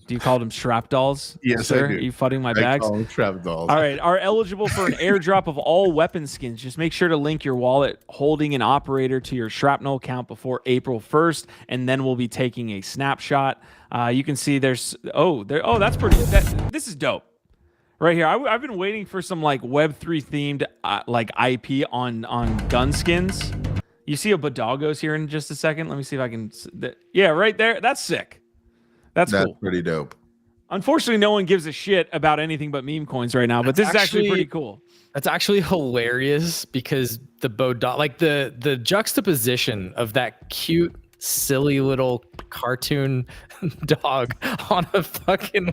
Do you call them strap dolls? Yes, sir? I do. Are you fudding my I bags? call them Shrap dolls. All right, are eligible for an airdrop of all weapon skins. Just make sure to link your wallet holding an operator to your Shrapnel account before April 1st, and then we'll be taking a snapshot. You can see there's that's pretty. This is dope. Right here, I've been waiting for some like Web3 themed like IP on gun skins. You see a Bodogos here in just a second. Let me see if I can. Yeah, right there. That's sick. That's cool. Pretty dope. Unfortunately, no one gives a shit about anything but meme coins right now, but this is actually pretty cool. That's actually hilarious because the juxtaposition of that cute, silly little cartoon dog on a fucking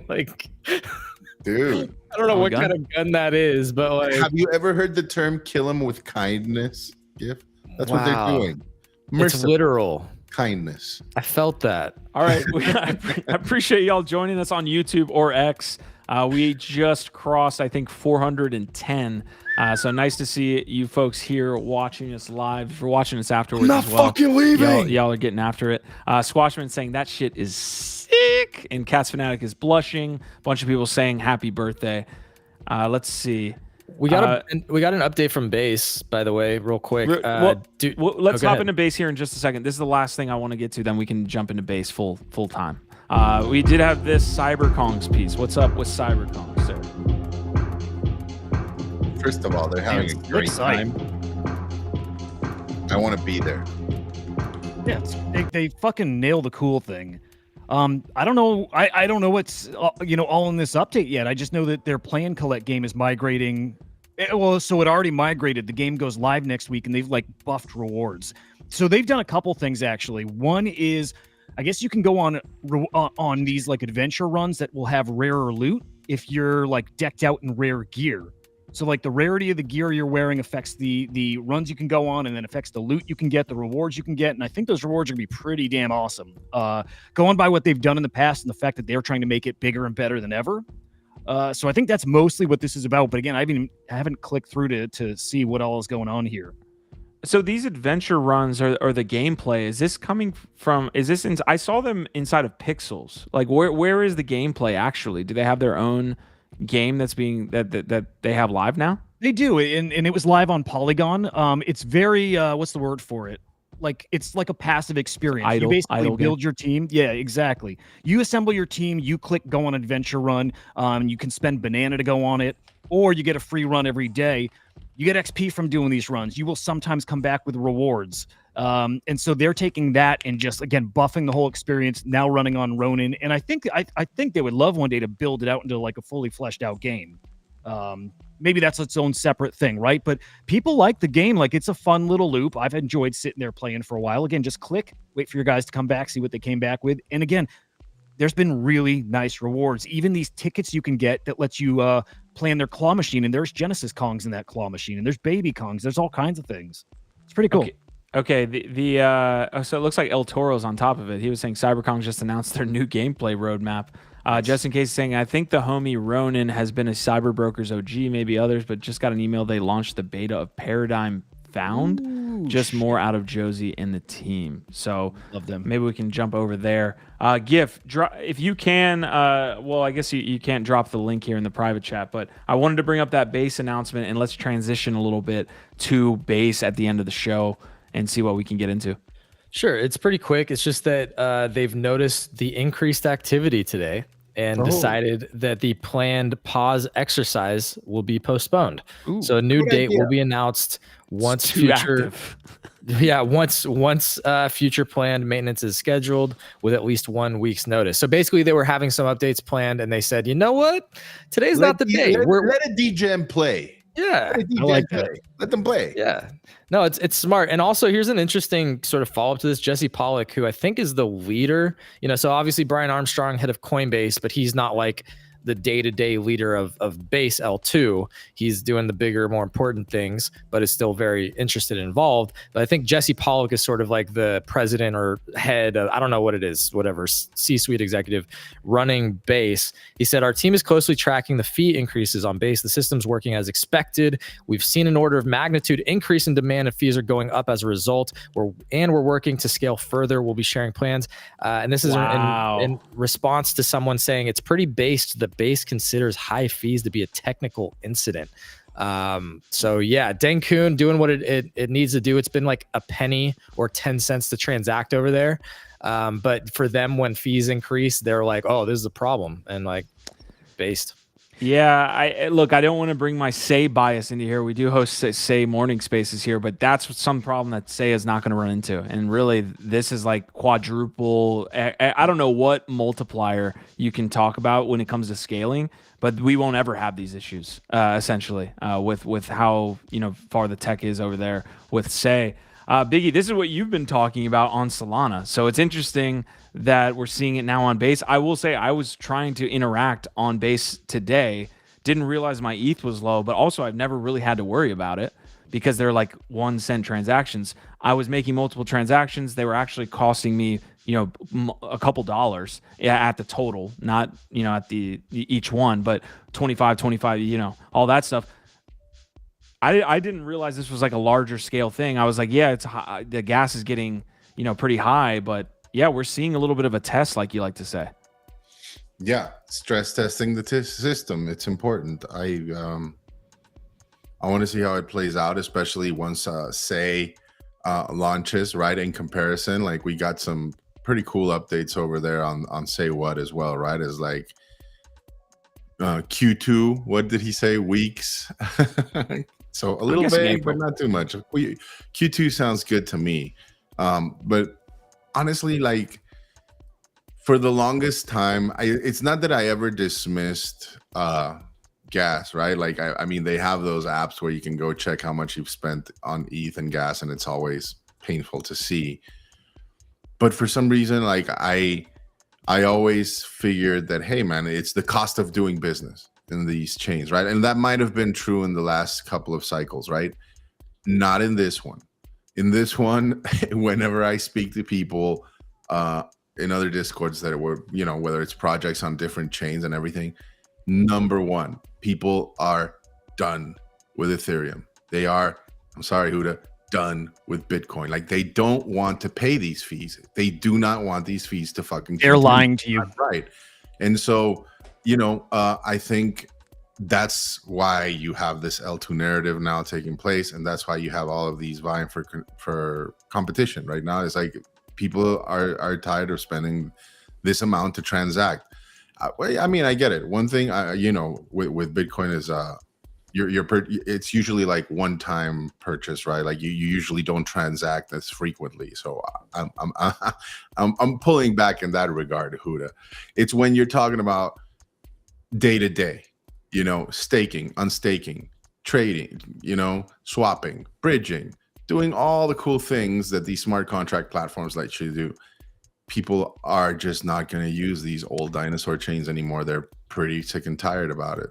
Dude, I don't know On a what gun? kind of gun that is, but like have you ever heard the term "kill him with kindness"? Gift. That's what Wow. they're doing. it's Merciful literal. kindness. I felt that. All right. I appreciate y'all joining us on YouTube or X. We just crossed, I think, 410. So nice to see you folks here watching us live. If you're watching us afterwards as well, leaving. y'all are getting after it. Squashman saying that shit is sick, and Cats Fanatic is blushing. A bunch of people saying happy birthday. Let's see. We got an update from base, by the way, real quick. Let's go hop ahead. into base here in just a second. This is the last thing I want to get to. Then we can jump into base full time. We did have this CyberKong's piece. What's up with CyberKong, sir? First of all, they're having a Good great sight. time. I want to be there. Yeah, they fucking nailed the cool thing. I don't know. I don't know what's all in this update yet. I just know that their Plan Collect game is migrating. Well, so it already migrated. The game goes live next week, and they've like buffed rewards. So they've done a couple things actually. One is, I guess you can go on these like adventure runs that will have rarer loot if you're like decked out in rare gear. So like the rarity of the gear you're wearing affects the runs you can go on, and then affects the loot you can get, the rewards you can get. And I think those rewards are gonna be pretty damn awesome. Going by what they've done in the past and the fact that they're trying to make it bigger and better than ever. So I think that's mostly what this is about. But again, I haven't clicked through to see what all is going on here. So these adventure runs or the gameplay, is this coming from? I saw them inside of Pixels. Like where is the gameplay actually? Do they have their own game that's being that they have live now? They do, and it was live on Polygon. It's very what's the word for it? Like it's like a passive experience. You basically idle build your team. Yeah, exactly. You assemble your team. You click go on adventure run. You can spend banana to go on it, or you get a free run every day. You get XP from doing these runs. You will sometimes come back with rewards. And so they're taking that and just, again, buffing the whole experience, now running on Ronin. And I think they would love one day to build it out into like a fully fleshed out game. Maybe that's its own separate thing, right? But people like the game. Like, it's a fun little loop. I've enjoyed sitting there playing for a while. Again, just click, wait for your guys to come back, see what they came back with. And again, there's been really nice rewards. Even these tickets you can get that lets you play in their claw machine, and there's Genesis Kongs in that claw machine, and there's baby Kongs. There's all kinds of things. It's pretty cool. Okay. So it looks like El Toro's on top of it. He was saying CyberKong just announced their new gameplay roadmap. Just in case, saying, I think the homie Ronin has been a Cyberbrokers OG, maybe others, but just got an email they launched the beta of Paradigm Found. Just more out of Josie and the team. So Love them. Maybe we can jump over there. GIF, if you can, well, I guess you can't drop the link here in the private chat, but I wanted to bring up that base announcement, and let's transition a little bit to base at the end of the show and see what we can get into. Sure. It's pretty quick. It's just that they've noticed the increased activity today and decided that the planned pause exercise will be postponed. So a new date will be announced once future future planned maintenance is scheduled with at least 1 week's notice. So basically they were having some updates planned and they said, you know what? Today's not the day. Let a DJ play. Yeah. I like that. Let them play. Yeah. No, it's smart. And also here's an interesting sort of follow-up to this. Jesse Pollock, who I think is the leader, so obviously Brian Armstrong, head of Coinbase, but he's not like the day-to-day leader of base L2. He's doing the bigger, more important things, but is still very interested and involved. But I think Jesse Pollock is sort of like the president or head of, I don't know what it is, whatever, C-suite executive running base. He said, our team is closely tracking the fee increases on base. The system's working as expected. We've seen an order of magnitude increase in demand and fees are going up as a result. We're working to scale further. We'll be sharing plans. And this is in response to someone saying it's pretty based. The base considers high fees to be a technical incident. So yeah, Denkun doing what it needs to do. It's been like a penny or 10 cents to transact over there. But for them, when fees increase, they're like, oh, this is a problem. And like based. Yeah, I don't want to bring my Say bias into here. We do host Say morning spaces here, but that's some problem that Say is not going to run into. And really, this is like quadruple. I don't know what multiplier you can talk about when it comes to scaling, but we won't ever have these issues, essentially, with how far the tech is over there with Say. Biggie, this is what you've been talking about on Solana. So it's interesting that we're seeing it now on base. I will say I was trying to interact on base today. Didn't realize my ETH was low, but also I've never really had to worry about it because they're like 1 cent transactions. I was making multiple transactions. They were actually costing me, a couple dollars at the total, not, at the each one, but 25, all that stuff. I didn't realize this was like a larger scale thing. I was like, yeah, it's high. The gas is getting, pretty high, but yeah, we're seeing a little bit of a test, like you like to say. Yeah, stress testing the system. It's important. I want to see how it plays out, especially once Say launches, right? In comparison, like we got some pretty cool updates over there on Say What as well, right? Is like Q2. What did he say? Weeks. So a little vague, but not too much. Q2 sounds good to me. But honestly, like for the longest time, it's not that I ever dismissed gas, right? Like, I mean, they have those apps where you can go check how much you've spent on ETH and gas, and it's always painful to see. But for some reason, like I always figured that, hey, man, it's the cost of doing business in these chains, right? And that might have been true in the last couple of cycles, right? Not in this one. In this one, whenever I speak to people in other Discords that were, whether it's projects on different chains and everything, number one, people are done with Ethereum. They are, I'm sorry, Huda, done with Bitcoin. Like they don't want to pay these fees. They do not want these fees to fucking. They're lying to you. Right. And so, I think that's why you have this L2 narrative now taking place. And that's why you have all of these vying for competition right now. It's like people are tired of spending this amount to transact. I mean, I get it. One thing, with Bitcoin is, it's usually like one-time purchase, right? Like you usually don't transact as frequently. So I'm pulling back in that regard, Huda. It's when you're talking about day to day, staking, unstaking, trading, swapping, bridging, doing all the cool things that these smart contract platforms let you do. People are just not going to use these old dinosaur chains anymore. They're pretty sick and tired about it.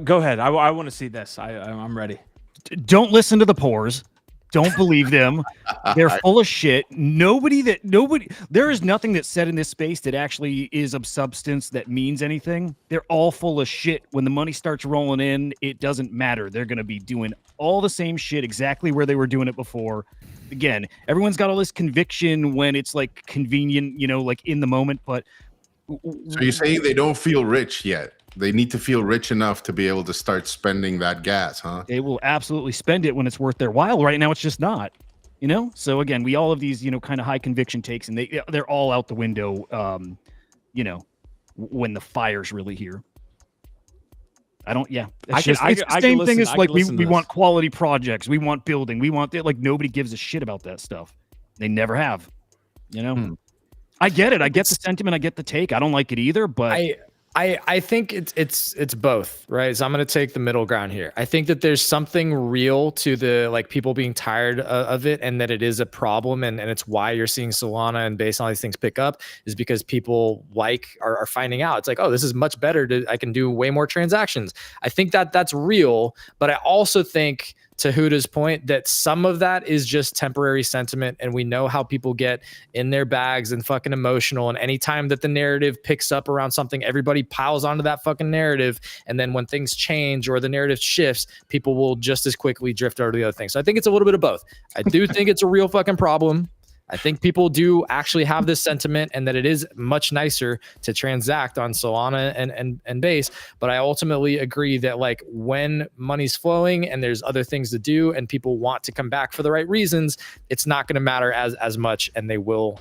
Go ahead. I want to see this. I'm ready. Don't listen to the pores. Don't believe them. They're full of shit. There is nothing that's said in this space that actually is of substance that means anything. They're all full of shit. When the money starts rolling in, it doesn't matter. They're going to be doing all the same shit exactly where they were doing it before. Again, everyone's got all this conviction when it's like convenient, like in the moment. But so you're saying they don't feel rich yet? They need to feel rich enough to be able to start spending that gas, huh? They will absolutely spend it when it's worth their while. Right now, it's just not. So again, we all have these, kind of high conviction takes, and they're all out the window. When the fire's really here. It's the same thing as like we want quality projects, we want building, we want like nobody gives a shit about that stuff. They never have. I get it. I get the sentiment. I get the take. I don't like it either, but I think it's both, right? So I'm going to take the middle ground here. I think that there's something real to the like people being tired of it, and that it is a problem, and it's why you're seeing Solana and Base and all these things pick up, is because people are finding out it's like, oh, this is much better. I can do way more transactions. I think that's real, but I also think, to Huda's point, that some of that is just temporary sentiment, and we know how people get in their bags and fucking emotional, and anytime that the narrative picks up around something, everybody piles onto that fucking narrative, and then when things change or the narrative shifts, people will just as quickly drift over to the other thing. So I think it's a little bit of both. I do think it's a real fucking problem. I think people do actually have this sentiment, and that it is much nicer to transact on Solana and Base. But I ultimately agree that like when money's flowing and there's other things to do and people want to come back for the right reasons, it's not going to matter as much, and they will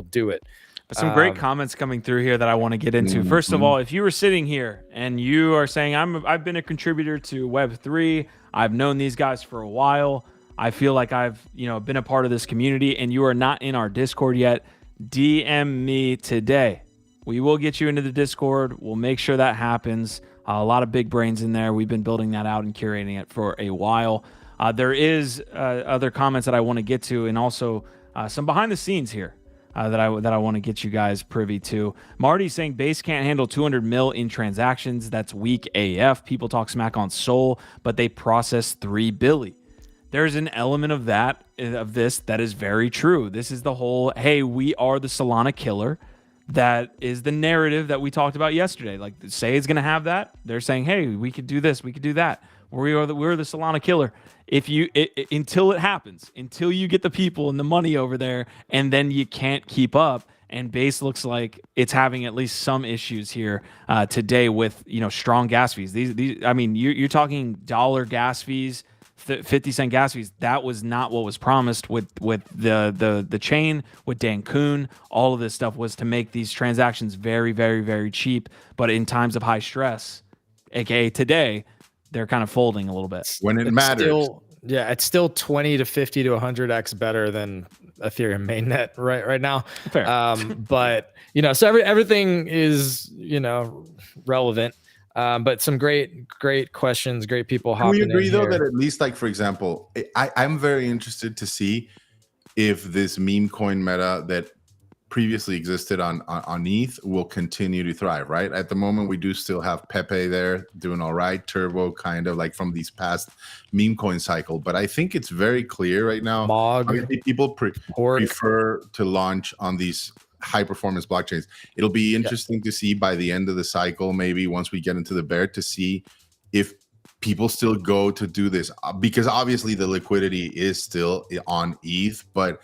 do it. Some great comments coming through here that I want to get into. First of all, if you were sitting here and you are saying, I've been a contributor to Web3, I've known these guys for a while, I feel like I've been a part of this community, and you are not in our Discord yet, DM me today. We will get you into the Discord. We'll make sure that happens. A lot of big brains in there. We've been building that out and curating it for a while. There is other comments that I want to get to, and also some behind the scenes here that I want to get you guys privy to. Marty's saying Base can't handle 200 mil in transactions. That's weak AF. People talk smack on Sol, but they process 3 billion. There's an element of this that is very true. This is the whole, hey, we are the Solana killer. That is the narrative that we talked about yesterday. Like, say it's going to have that. They're saying, hey, we could do this, we could do that. We're the Solana killer. Until it happens, until you get the people and the money over there, and then you can't keep up. And Base looks like it's having at least some issues here today with strong gas fees. These I mean, you're talking dollar gas fees. 50-cent gas fees. That was not what was promised with the chain, with Dan Kuhn. All of this stuff was to make these transactions very, very, very cheap. But in times of high stress, aka today, they're kind of folding a little bit. When it matters. It's still 20 to 50 to 100x better than Ethereum mainnet right now. Fair. But so everything is relevant. But some great questions, great people hopping in. Can we agree though here. that at least, like, for example, I'm very interested to see if this meme coin meta that previously existed on ETH will continue to thrive, right? At the moment, we do still have Pepe there doing all right, Turbo kind of like from these past meme coin cycle. But I think it's very clear right now. People prefer to launch on these high performance blockchains. It'll be interesting to see by the end of the cycle, maybe once we get into the bear, to see if people still go to do this, because obviously the liquidity is still on ETH. But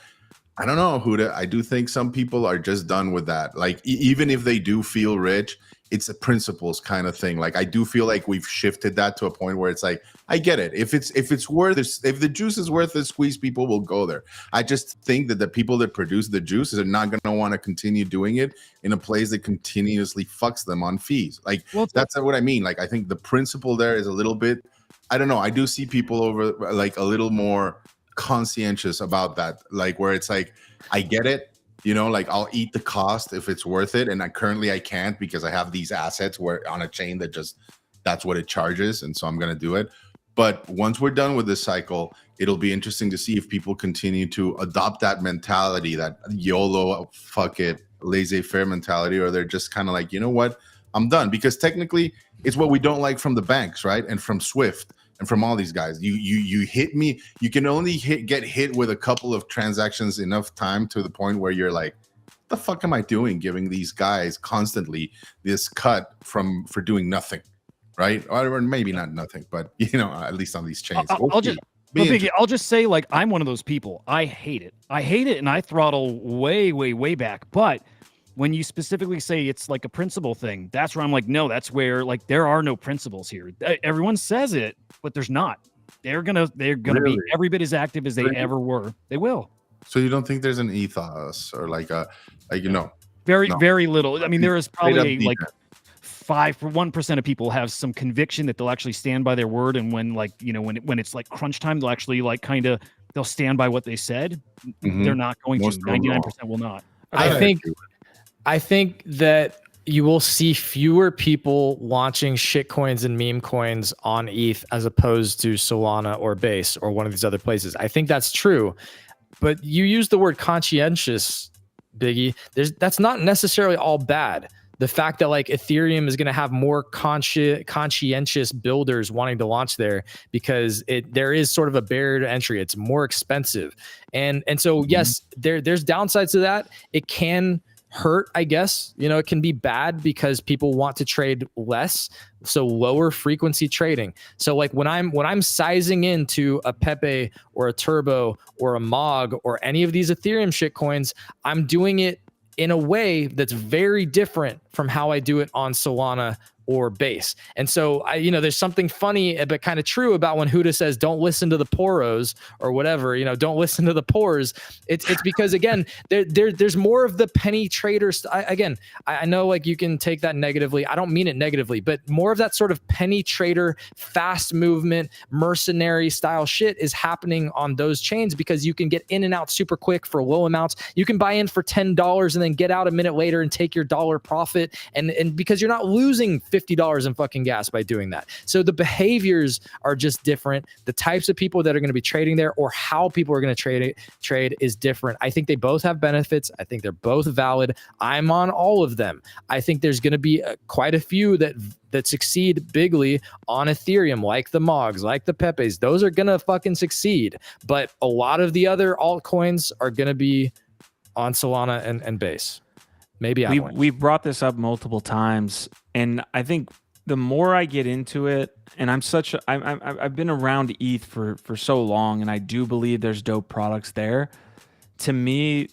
I don't know, Huda, I do think some people are just done with that. Like, even if they do feel rich, it's a principles kind of thing. Like I do feel like we've shifted that to a point where it's like, I get it. If it's worth it, if the juice is worth the squeeze, people will go there. I just think that the people that produce the juice are not going to want to continue doing it in a place that continuously fucks them on fees. Like that's what I mean. Like I think the principle there is a little bit, I don't know. I do see people over like a little more conscientious about that. Like where it's like, I get it. You know, like I'll eat the cost if it's worth it. And currently I can't because I have these assets where on a chain that just, that's what it charges. And so I'm going to do it. But once we're done with this cycle, it'll be interesting to see if people continue to adopt that mentality, that YOLO, fuck it, laissez-faire mentality, or they're just kind of like, you know what, I'm done. Because technically it's what we don't like from the banks, right? And from Swift. And from all these guys, you hit me. You can only get hit with a couple of transactions enough time to the point where you're like, "What the fuck am I doing? Giving these guys constantly this cut for doing nothing, right? Or maybe not nothing, but at least on these chains." I'll just say, like, I'm one of those people. I hate it. And I throttle way, way, way back. But when you specifically say it's like a principle thing, that's where I'm like, no, that's where like there are no principles here. Everyone says it, but there's not. They're gonna Really? be every bit as active as they ever were. They will. So you don't think there's an ethos or Very little. I mean, there is probably Straight up like 1% of people have some conviction that they'll actually stand by their word, and when when it's like crunch time, they'll actually like they'll stand by what they said. Mhm. They're not going Most to. of them 99% will not. I think that you will see fewer people launching shit coins and meme coins on ETH as opposed to Solana or Base or one of these other places. I think that's true. But you use the word conscientious, Biggie. That's not necessarily all bad. The fact that like Ethereum is going to have more conscientious builders wanting to launch there because there is sort of a barrier to entry. It's more expensive. And so, yes, there's downsides to that. It can hurt, I guess. It can be bad because people want to trade less, so lower frequency trading. So like when I'm sizing into a Pepe or a Turbo or a Mog or any of these Ethereum shit coins, I'm doing it in a way that's very different from how I do it on Solana or Base. And so there's something funny but kind of true about when Huda says don't listen to the poros or whatever, don't listen to the pores. It's because again, there's more of the penny trader I know like you can take that negatively. I don't mean it negatively, but more of that sort of penny trader, fast movement, mercenary style shit is happening on those chains because you can get in and out super quick for low amounts. You can buy in for $10 and then get out a minute later and take your dollar profit. And because you're not losing $50 in fucking gas by doing that. So the behaviors are just different. The types of people that are going to be trading there or how people are going to trade is different. I think they both have benefits. I think they're both valid. I'm on all of them. I think there's going to be quite a few that succeed bigly on Ethereum, like the Mogs, like the Pepes. Those are going to fucking succeed. But a lot of the other altcoins are going to be on Solana and Base. Maybe we've brought this up multiple times, and I think the more I get into it, and I've been around ETH for so long, and I do believe there's dope products there. To me,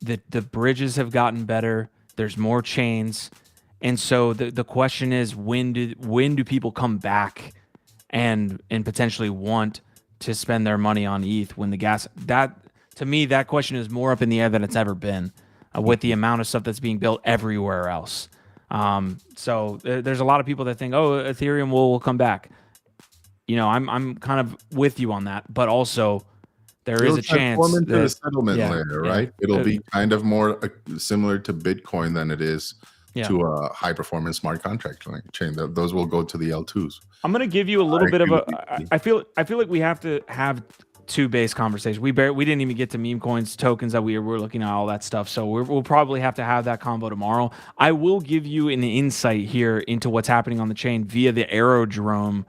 the bridges have gotten better. There's more chains, and so the question is when do people come back and potentially want to spend their money on ETH when the gas to me that question is more up in the air than it's ever been. With the amount of stuff that's being built everywhere else. So there's a lot of people that think, oh, Ethereum will come back. I'm kind of with you on that, but also there is a chance into that the settlement layer, right? It'll be kind of more similar to Bitcoin than it is to a high performance smart contract chain. Those will go to the L2s. I'm going to give you a little bit of I feel like we have to have two base conversations. We didn't even get to meme coins, tokens that we're looking at, all that stuff. So we'll probably have to have that combo tomorrow. I will give you an insight here into what's happening on the chain via the Aerodrome,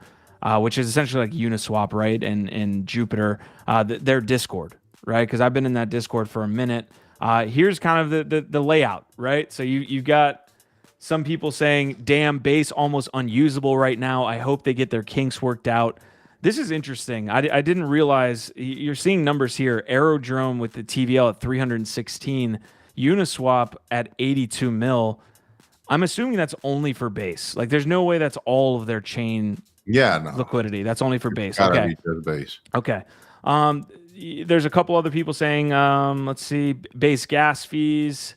which is essentially like Uniswap, right? And Jupiter, their Discord, right? Because I've been in that Discord for a minute. Here's kind of the layout, right? So you've got some people saying, damn, base almost unusable right now. I hope they get their kinks worked out. This is interesting. I didn't realize you're seeing numbers here. Aerodrome with the TVL at 316, Uniswap at 82 mil. I'm assuming that's only for base. Like, there's no way that's all of their chain Yeah, no, liquidity. That's only for base. gotta Okay. be just base. Okay. There's a couple other people saying, let's see, base gas fees.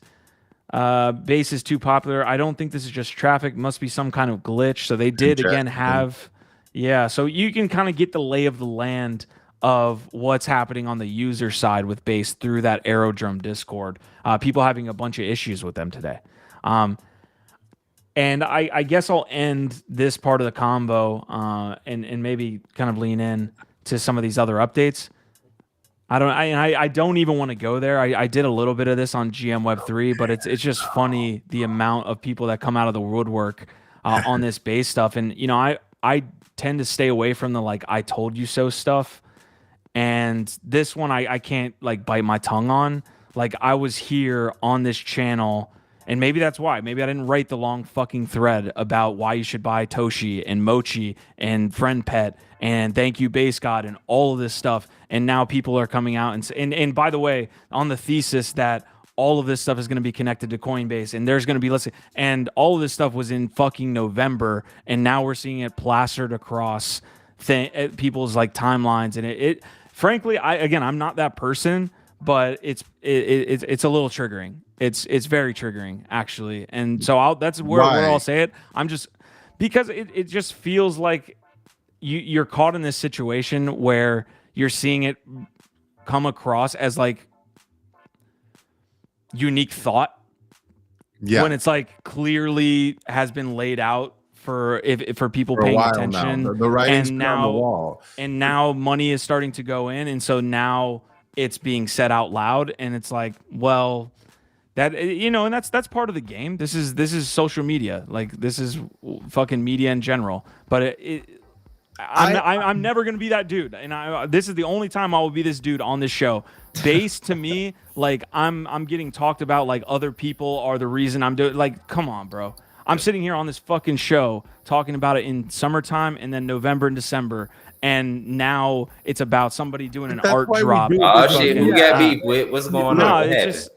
Base is too popular. I don't think this is just traffic. Must be some kind of glitch. So they did again have, yeah. So you can kind of get the lay of the land of what's happening on the user side with base through that Aerodrome Discord. People having a bunch of issues with them today. And I guess I'll end this part of the combo and maybe kind of lean in to some of these other updates. I don't even want to go there. I did a little bit of this on GM Web 3, but it's just funny the amount of people that come out of the woodwork on this base stuff. And you know, I tend to stay away from the like I told you so stuff. And this one I can't like bite my tongue on. Like I was here on this channel, and maybe that's why. Maybe I didn't write the long fucking thread about why you should buy Toshi and Mochi and Friend Pet and Thank You Base God and all of this stuff. And now people are coming out and by the way, on the thesis that all of this stuff is going to be connected to Coinbase and there's going to be and all of this stuff was in fucking November, and now we're seeing it plastered across people's like timelines, and it frankly, I'm not that person, but it's a little triggering. It's very triggering actually, and so that's where I'll say it. I'm just because it just feels like you're caught in this situation where you're seeing it come across as like unique thought, when it's like clearly has been laid out for people paying attention. Now. The writing's on the wall, and now money is starting to go in, and so now it's being said out loud, and it's like, well, that and that's part of the game. This is social media, like this is fucking media in general. But I'm never gonna be that dude, and this is the only time I will be this dude on this show. Base to me, like I'm getting talked about like other people are the reason I'm doing. Like, come on, bro. I'm sitting here on this fucking show talking about it in summertime and then November and December, and now it's about somebody doing an art drop. Oh shit, who got beef with? What's going on? It's just.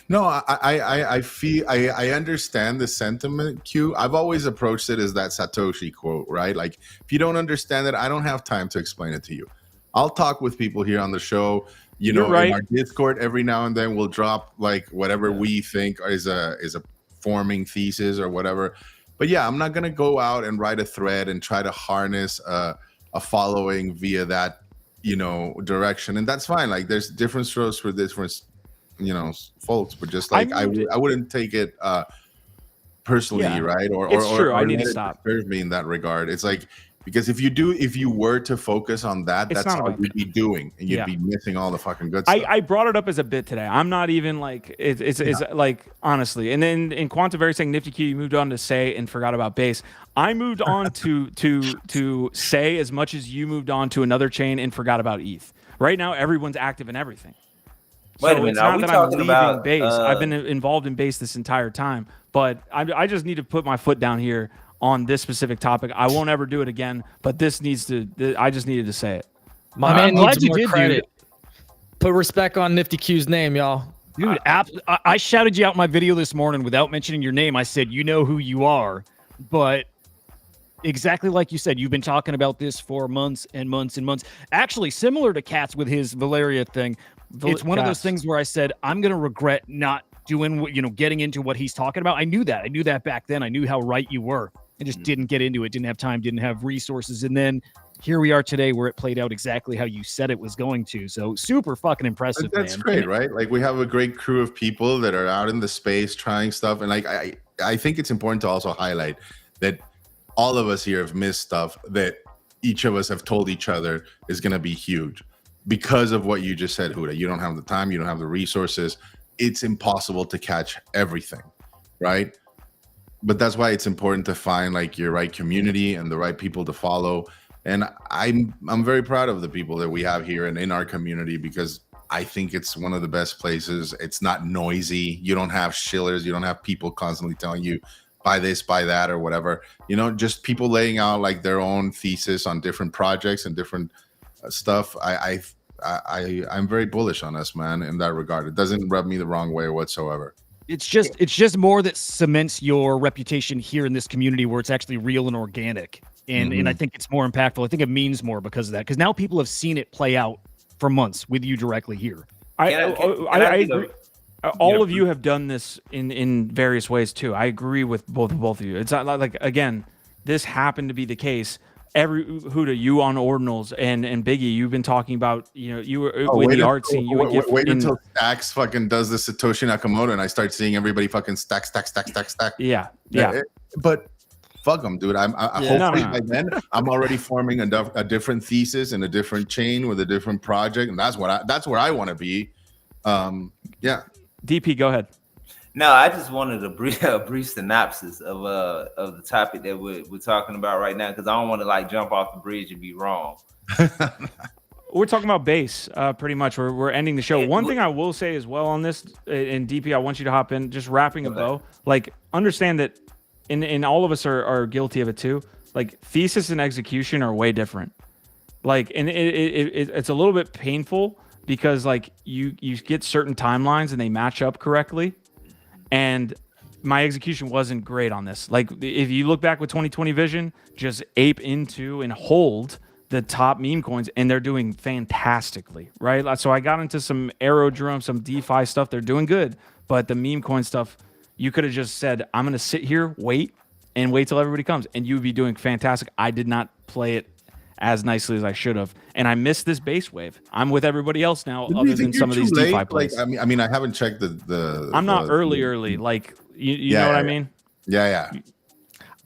No, I understand the sentiment, Q. I've always approached it as that Satoshi quote, right? Like, if you don't understand it, I don't have time to explain it to you. I'll talk with people here on the show. In our Discord, every now and then we'll drop like whatever we think is a forming thesis or whatever. But yeah, I'm not gonna go out and write a thread and try to harness a following via that direction, and that's fine. Like, there's different strokes for different folks, but just like I wouldn't take it personally, right? Or it's true. Or I need to stop. Serve me in that regard. It's like, because if you were to focus on that, that's all you'd be doing, and you'd be missing all the fucking good stuff. I brought it up as a bit today. I'm not even like it's like, honestly. And then in Quantum saying Nifty Q, you moved on to Say and forgot about Base. I moved on to Say as much as you moved on to another chain and forgot about ETH. Right now, everyone's active in everything. Wait a minute, it's are not we that I'm talking leaving about Base. I've been involved in Base this entire time, but I just need to put my foot down here on this specific topic. I won't ever do it again, but I just needed to say it. My man, glad needs you more did, credit. Put respect on Nifty Q's name, y'all. Dude, I shouted you out in my video this morning without mentioning your name. I said, you know who you are, but exactly like you said, you've been talking about this for months and months and months. Actually, similar to Katz with his Valeria thing. It's one of those things where I said, I'm going to regret not doing what, getting into what he's talking about. I knew that back then. I knew how right you were. I just didn't get into it, didn't have time, didn't have resources. And then here we are today where it played out exactly how you said it was going to. So super fucking impressive, That's man. Great, right? Like, we have a great crew of people that are out in the space trying stuff. And like, I think it's important to also highlight that all of us here have missed stuff that each of us have told each other is going to be huge because of what you just said, Huda. You don't have the time, you don't have the resources. It's impossible to catch everything, right? But that's why it's important to find like your right community and the right people to follow. And I'm very proud of the people that we have here and in our community, because I think it's one of the best places. It's not noisy. You don't have shillers. You don't have people constantly telling you buy this, buy that, or whatever. Just people laying out like their own thesis on different projects and different stuff. I'm very bullish on us, man, in that regard. It doesn't rub me the wrong way whatsoever. It's just more that cements your reputation here in this community where it's actually real and organic. And I think it's more impactful. I think it means more because of that. Because now people have seen it play out for months with you directly here. I agree. All of you have done this in various ways too. I agree with both of you. It's not like, again, this happened to be the case. Huda, you on Ordinals and Biggie, you've been talking about, you were in the art scene. You would get wait until Stacks fucking does the Satoshi Nakamoto and I start seeing everybody fucking stack. Yeah. But fuck them, dude. Hopefully by then I'm already forming a different thesis and a different chain with a different project, and that's where I want to be. Yeah. DP, go ahead. No, I just wanted a brief synopsis of the topic that we're talking about right now, because I don't want to like jump off the bridge and be wrong. We're talking about base, pretty much. We're ending the show. One thing I will say as well on this, and DP, I want you to hop in, just wrapping a bow. Like, understand that, and all of us are guilty of it too. Like, thesis and execution are way different. Like, and it's a little bit painful because like you get certain timelines and they match up correctly. And my execution wasn't great on this. Like, if you look back with 2020 Vision, just ape into and hold the top meme coins, and they're doing fantastically, right? So I got into some Aerodrome, some DeFi stuff. They're doing good, but the meme coin stuff, you could have just said, I'm going to sit here, wait till everybody comes, and you would be doing fantastic. I did not play it as nicely as I should have, and I missed this base wave. I'm with everybody else now, other than some of these DeFi plays. Like, I mean, I haven't checked the I'm not early. Like, you know what I mean? Yeah.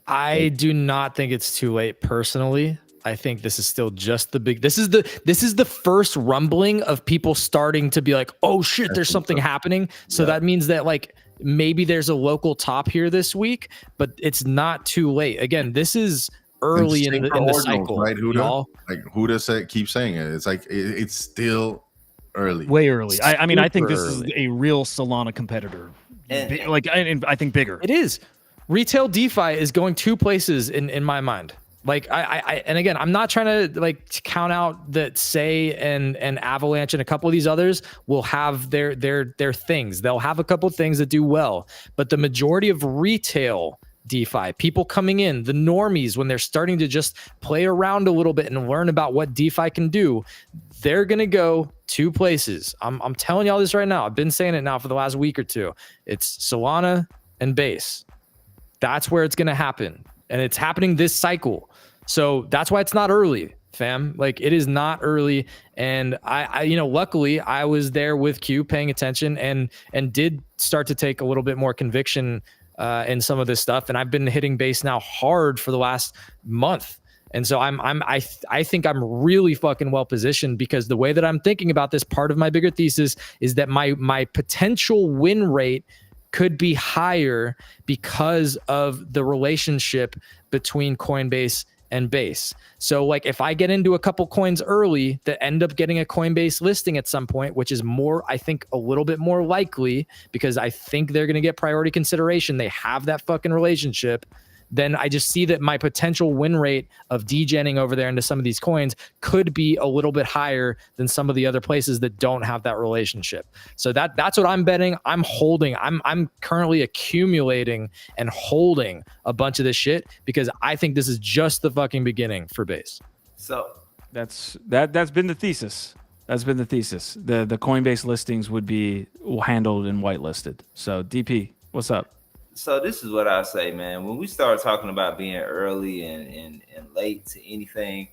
I do not think it's too late personally. I think this is still just this is the first rumbling of people starting to be like, oh shit, there's something happening. So that means that like maybe there's a local top here this week, but it's not too late. Again, this is early in the cycle, right? Huda, like Huda keeps saying it. It's like it's still early, way early. I mean, I think this early. is a real Solana competitor. And I think bigger. It is. Retail DeFi is going two places in my mind. Like I and again, I'm not trying to like count out that Say and Avalanche and a couple of these others will have their things. They'll have a couple of things that do well, but the majority of retail DeFi, people coming in, the normies, when they're starting to just play around a little bit and learn about what DeFi can do, they're going to go two places. I'm telling y'all this right now. I've been saying it now for the last week or two. It's Solana and Base. That's where it's going to happen. And it's happening this cycle. So that's why it's not early, fam. Like, it is not early. And I luckily I was there with Q paying attention and did start to take a little bit more conviction in some of this stuff, and I've been hitting base now hard for the last month, and so I think I'm really fucking well positioned, because the way that I'm thinking about this, part of my bigger thesis is that my potential win rate could be higher because of the relationship between Coinbase and Base. So like if I get into a couple coins early that end up getting a Coinbase listing at some point, which is more, I think a little bit more likely, because I think they're going to get priority consideration. They have that fucking relationship. Then I just see that my potential win rate of degenning over there into some of these coins could be a little bit higher than some of the other places that don't have that relationship. So that's what I'm betting. I'm holding. I'm currently accumulating and holding a bunch of this shit, because I think this is just the fucking beginning for Base. So that's been the thesis. That's been the thesis. The Coinbase listings would be handled and whitelisted. So DP, what's up? So this is what I say, man. When we start talking about being early and late to anything,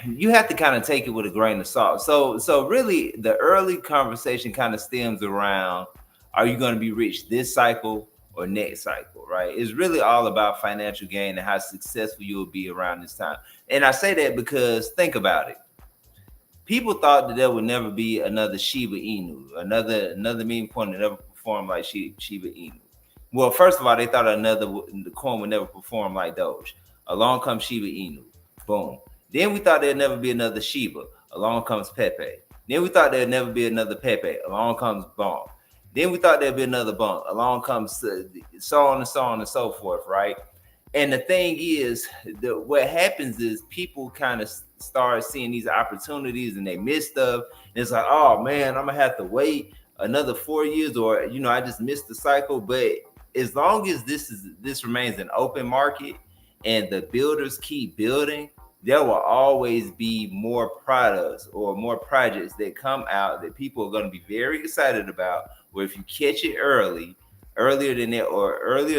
you have to kind of take it with a grain of salt. So really, the early conversation kind of stems around: are you going to be rich this cycle or next cycle? Right? It's really all about financial gain and how successful you will be around this time. And I say that because think about it. People thought that there would never be another Shiba Inu, another meme coin that never perform like Shiba Inu. Well, first of all, they thought the coin would never perform like Doge. Along comes Shiba Inu. Boom. Then we thought there'd never be another Shiba. Along comes Pepe. Then we thought there'd never be another Pepe. Along comes Bonk. Then we thought there'd be another Bonk. Along comes so on and so forth, right? And the thing is, what happens is people kind of start seeing these opportunities and they miss stuff. And it's like, oh man, I'm gonna have to wait. another 4 years, or I just missed the cycle. But as long as this remains an open market and the builders keep building, there will always be more products or more projects that come out that people are going to be very excited about. Where if you catch it earlier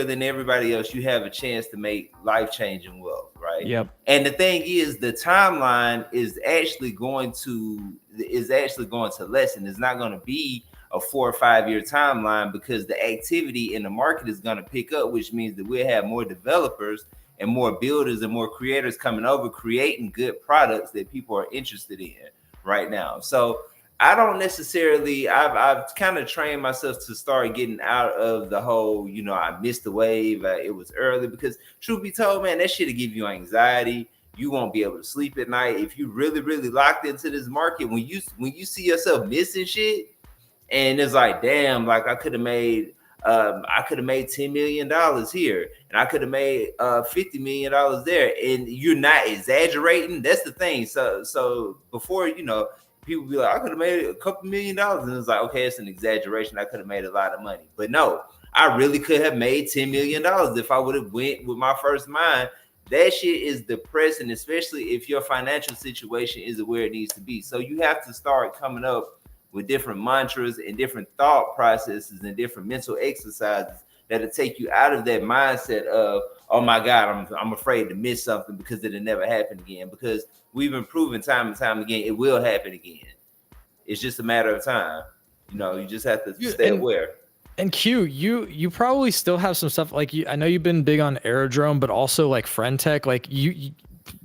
than everybody else, you have a chance to make life-changing wealth, right? Yep. And the thing is, the timeline is actually going to lessen. It's not going to be a 4 or 5 year timeline, because the activity in the market is going to pick up, which means that we'll have more developers and more builders and more creators coming over, creating good products that people are interested in right now. So I don't necessarily, I've kind of trained myself to start getting out of the whole, I missed the wave, it was early, because truth be told, man, that shit'll give you anxiety. You won't be able to sleep at night. If you really, really locked into this market, when you see yourself missing shit, and it's like, damn, like I could have made $10 million here, and I could have made $50 million there, and you're not exaggerating. That's the thing. So before, people be like, I could have made a couple $1 million, and it's like, okay, it's an exaggeration. I could have made a lot of money, but no, I really could have made $10 million if I would have went with my first mind. That shit is depressing, especially if your financial situation isn't where it needs to be. So you have to start coming up with different mantras and different thought processes and different mental exercises that'll take you out of that mindset of, oh my God, I'm afraid to miss something because it'll never happen again. Because we've been proven time and time again, it will happen again. It's just a matter of time. You just have to stay aware. And Q, you probably still have some stuff like I know you've been big on Aerodrome, but also like Friend Tech. Like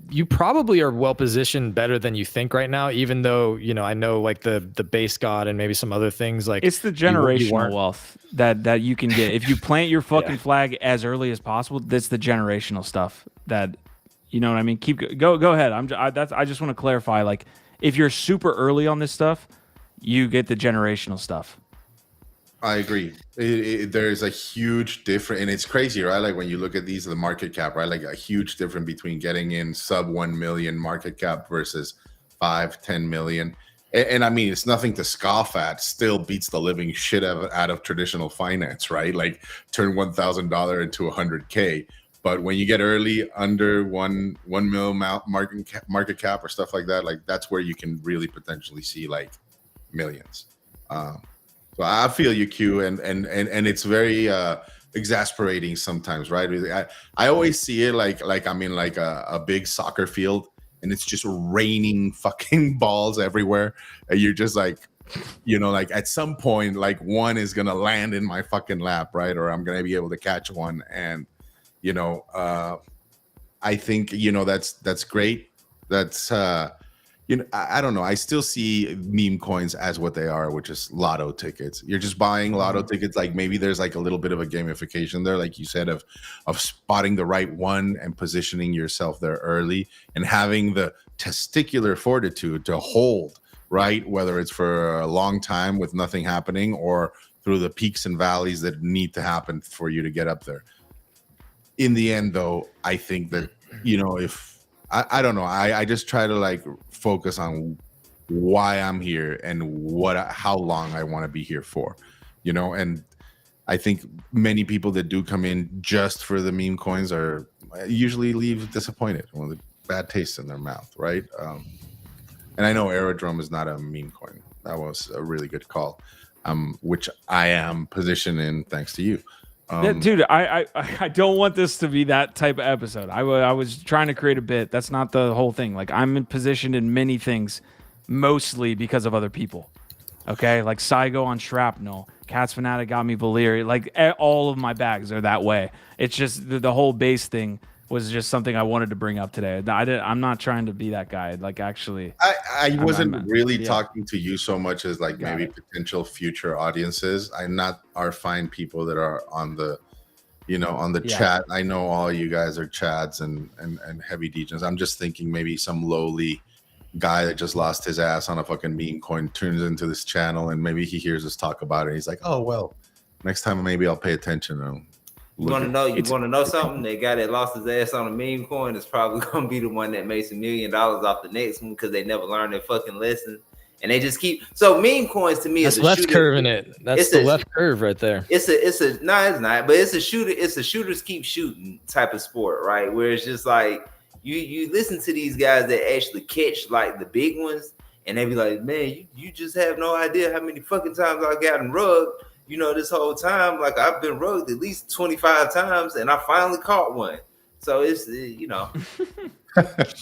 you probably are well positioned better than you think right now, even though, I know like the base god and maybe some other things, like it's the generational wealth that you can get if you plant your fucking flag as early as possible. That's the generational stuff that, you know what I mean? Go ahead. I just want to clarify, like, if you're super early on this stuff, you get the generational stuff. I agree. There's a huge difference, and it's crazy, right? Like when you look at the market cap, right? Like a huge difference between getting in sub 1 million market cap versus 5-10 million. And I mean, it's nothing to scoff at. Still beats the living shit out of traditional finance, right? Like turn $1,000 into $100K. But when you get early under 1 mil market cap or stuff like that, like that's where you can really potentially see like millions. So I feel you, Q, and it's very exasperating sometimes, right? I always see it like I'm in like a big soccer field, and it's just raining fucking balls everywhere, and you're just like, like at some point, like one is gonna land in my fucking lap, right? Or I'm gonna be able to catch one, and I think that's great. That's I don't know. I still see meme coins as what they are, which is lotto tickets. You're just buying lotto tickets. Like maybe there's like a little bit of a gamification there, like you said, of spotting the right one and positioning yourself there early and having the testicular fortitude to hold, right? Whether it's for a long time with nothing happening or through the peaks and valleys that need to happen for you to get up there. In the end, though, I think that, if I don't know. I just try to like focus on why I'm here and how long I want to be here for, and I think many people that do come in just for the meme coins are usually leave disappointed with a bad taste in their mouth. Right. And I know Aerodrome is not a meme coin. That was a really good call, which I am positioned in thanks to you. Dude, I don't want this to be that type of episode. I was trying to create a bit. That's not the whole thing. Like I'm positioned in many things, mostly because of other people. Okay, like Saigo on Shrapnel, Cats Fanatic got me Valyria. Like all of my bags are that way. It's just the whole base thing was just something I wanted to bring up today. I'm not trying to be that guy. Like actually, I wasn't really talking to you so much as like maybe potential future audiences. I'm not our fine people that are on the, on the chat. I know all you guys are chads and heavy degens. I'm just thinking maybe some lowly guy that just lost his ass on a fucking meme coin turns into this channel and maybe he hears us talk about it. He's like, oh well, next time maybe I'll pay attention. You want to know something? The guy that lost his ass on a meme coin is probably going to be the one that makes $1 million off the next one because they never learned their fucking lesson. and they just keep. So meme coins to me That's is a left shooter. curve in it. That's It's the a- left curve right there. It's a no, it's not, but it's a shooter. It's a shooters keep shooting type of sport, right? Where it's just like you listen to these guys that actually catch like the big ones, and they be like, man, you just have no idea how many fucking times I gotten rugged. This whole time, like I've been rugged at least 25 times, and I finally caught one. So it's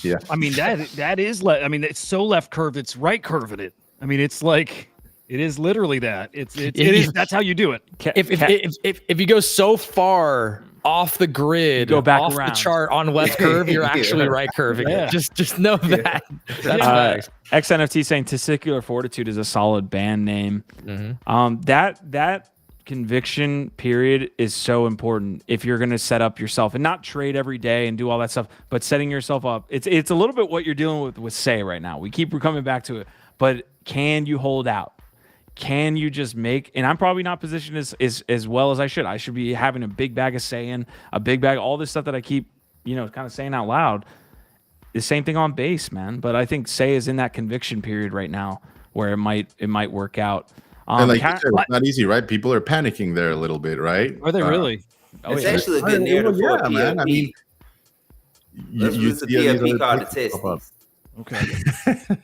Yeah. I mean that is I mean it's so left curved, it's right curving it. I mean it's like it is literally that. It is that's how you do it. If you go so far off the grid, go back off around. the chart on left curve, you're actually right curving Yeah. it. Just know that. That's facts. XNFT saying testicular fortitude is a solid band name. That conviction period is so important if you're going to set up yourself and not trade every day and do all that stuff, but setting yourself up. It's a little bit what you're dealing with Say right now. We keep coming back to it, but can you hold out? Can you just make, and I'm probably not positioned as well as I should. I should be having a big bag of saying, a big bag, all this stuff that I keep, kind of saying out loud. The same thing on base, man. But I think Say is in that conviction period right now where it might work out. And like you said, it's not easy, right? People are panicking there a little bit, right? Are they really? it's actually a good narrative for a man. PFP. I mean, Let's use the PFP called the testes. Okay.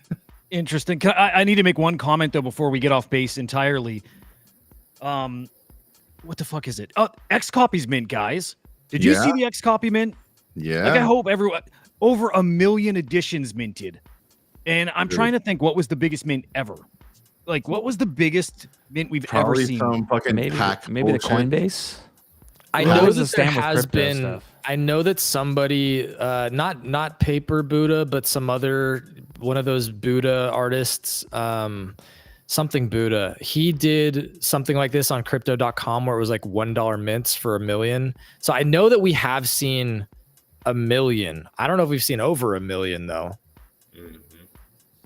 Interesting. I need to make one comment though before we get off base entirely. What the fuck is it? Oh, X Copies mint, guys. Did you see the X Copy mint? Yeah. Like I hope everyone over 1 million editions minted. And I'm trying to think what was the biggest mint ever. Like what was the biggest mint we've Probably ever seen? some fucking Maybe pack the bullshit. Coinbase. I Well, know was the that there stand with has crypto been. stuff. I know that somebody, not Paper Buddha, but some other one of those Buddha artists, something Buddha. He did something like this on Crypto.com where it was like $1 mints for 1 million. So I know that we have seen 1 million. I don't know if we've seen over 1 million though.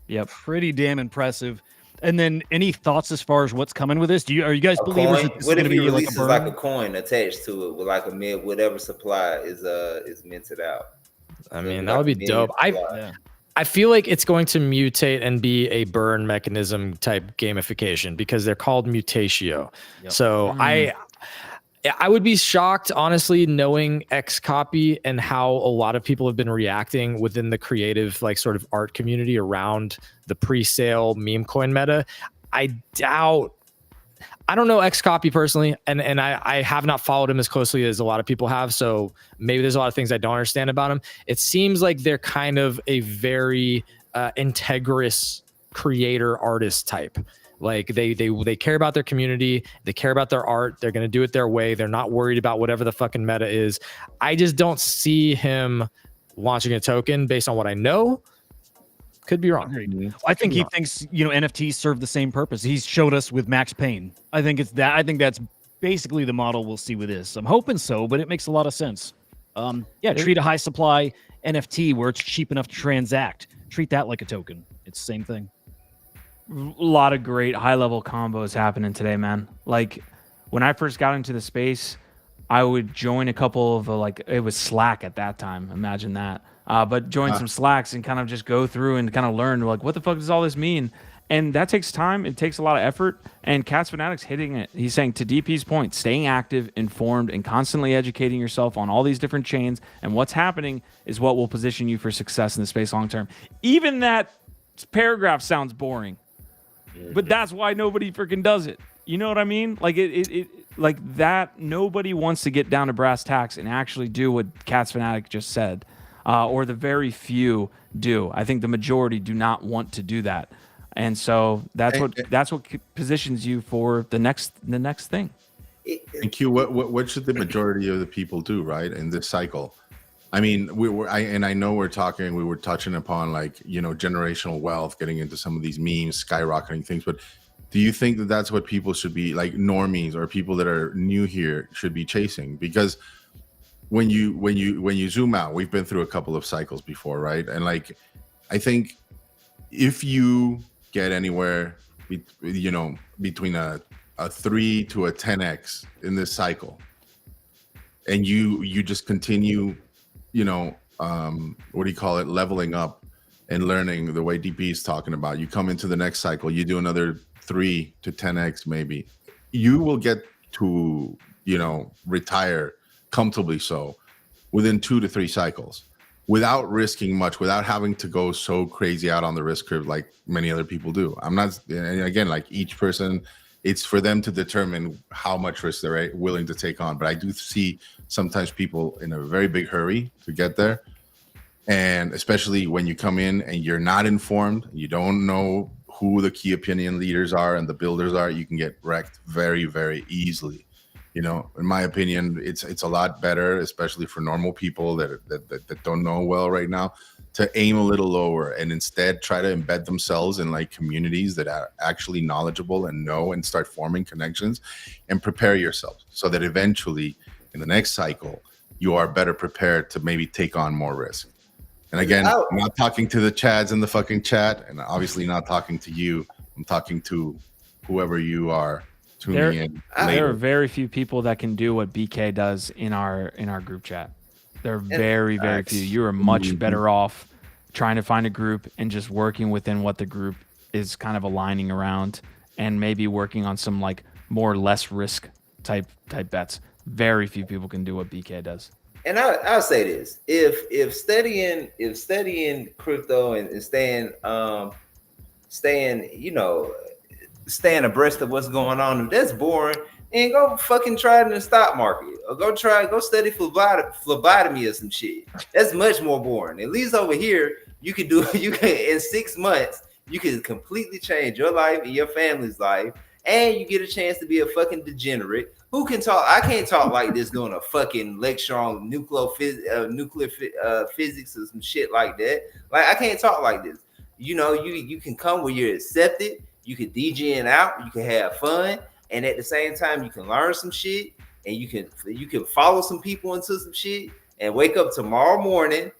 Yep. Pretty damn impressive. And then any thoughts as far as what's coming with this? Are you guys A believers coin. that this is What going if to he be like a releases burn? like a coin attached to it with like whatever supply is minted out? I mean, Like that would be a million dope. Yeah. I feel like it's going to mutate and be a burn mechanism type gamification because they're called mutatio. Yep. So I would be shocked, honestly, knowing X Copy and how a lot of people have been reacting within the creative, like sort of art community around the pre-sale meme coin meta. I don't know X Copy personally, and I have not followed him as closely as a lot of people have. So maybe there's a lot of things I don't understand about him. It seems like they're kind of a very integrous creator artist type. Like they care about their community, they care about their art, they're going to do it their way. They're not worried about whatever the fucking meta is. I just don't see him launching a token based on what I know. Could be wrong. Agreed. I think he thinks, NFTs serve the same purpose. He's showed us with Max Payne. I think that's basically the model we'll see with this. I'm hoping so, but it makes a lot of sense. Treat a high supply NFT where it's cheap enough to transact. Treat that like a token. It's the same thing. A lot of great high level combos happening today, man. Like when I first got into the space, I would join a couple of it was Slack at that time. Imagine that. But join some Slacks and kind of just go through and kind of learn like what the fuck does all this mean? And that takes time. It takes a lot of effort. And Cats Fanatics hitting it. He's saying to DP's point, staying active, informed, and constantly educating yourself on all these different chains and what's happening is what will position you for success in the space long term. Even that paragraph sounds boring. But that's why nobody freaking does it. You know what I mean? Like it like that. Nobody wants to get down to brass tacks and actually do what Cats Fanatic just said, or the very few do. I think the majority do not want to do that, and so that's what positions you for the next thing. And Q, what should the majority of the people do, right, in this cycle? I mean, we were touching upon generational wealth, getting into some of these memes, skyrocketing things. But do you think that that's what people should be, like normies or people that are new here, should be chasing? Because when you zoom out, we've been through a couple of cycles before, right? And I think if you get anywhere, between a 3 to a 10x in this cycle, and you just continue, leveling up and learning the way DP is talking about. You come into the next cycle, you do another 3 to 10x maybe. You will get to, retire comfortably so within 2 to 3 cycles without risking much, without having to go so crazy out on the risk curve like many other people do. I'm not, and again, like each person, it's for them to determine how much risk they're willing to take on. But I do see sometimes people in a very big hurry to get there. And especially when you come in and you're not informed, you don't know who the key opinion leaders are and the builders are, you can get wrecked very, very easily. In my opinion, it's a lot better, especially for normal people that don't know well right now, to aim a little lower and instead try to embed themselves in like communities that are actually knowledgeable and know and start forming connections and prepare yourself so that eventually in the next cycle, you are better prepared to maybe take on more risk. And again, I'm not talking to the Chads in the fucking chat, and obviously not talking to you. I'm talking to whoever you are tuning in later. There are very few people that can do what BK does in our group chat. There are very, very few. You are much better off trying to find a group and just working within what the group is kind of aligning around, and maybe working on some like more less risk type bets. Very few people can do what BK does. And I'll say this: if studying crypto and staying abreast of what's going on, if that's boring, and go fucking try it in the stock market, or go study phlebotomy or some shit. That's much more boring. At least over here, you can in 6 months, you can completely change your life and your family's life, and you get a chance to be a fucking degenerate. Who can talk? I can't talk like this doing a fucking lecture on nuclear physics or some shit like that. Like, I can't talk like this. You can come where you're accepted. You can DJ out. You can have fun, and at the same time, you can learn some shit, and you can follow some people into some shit, and wake up tomorrow morning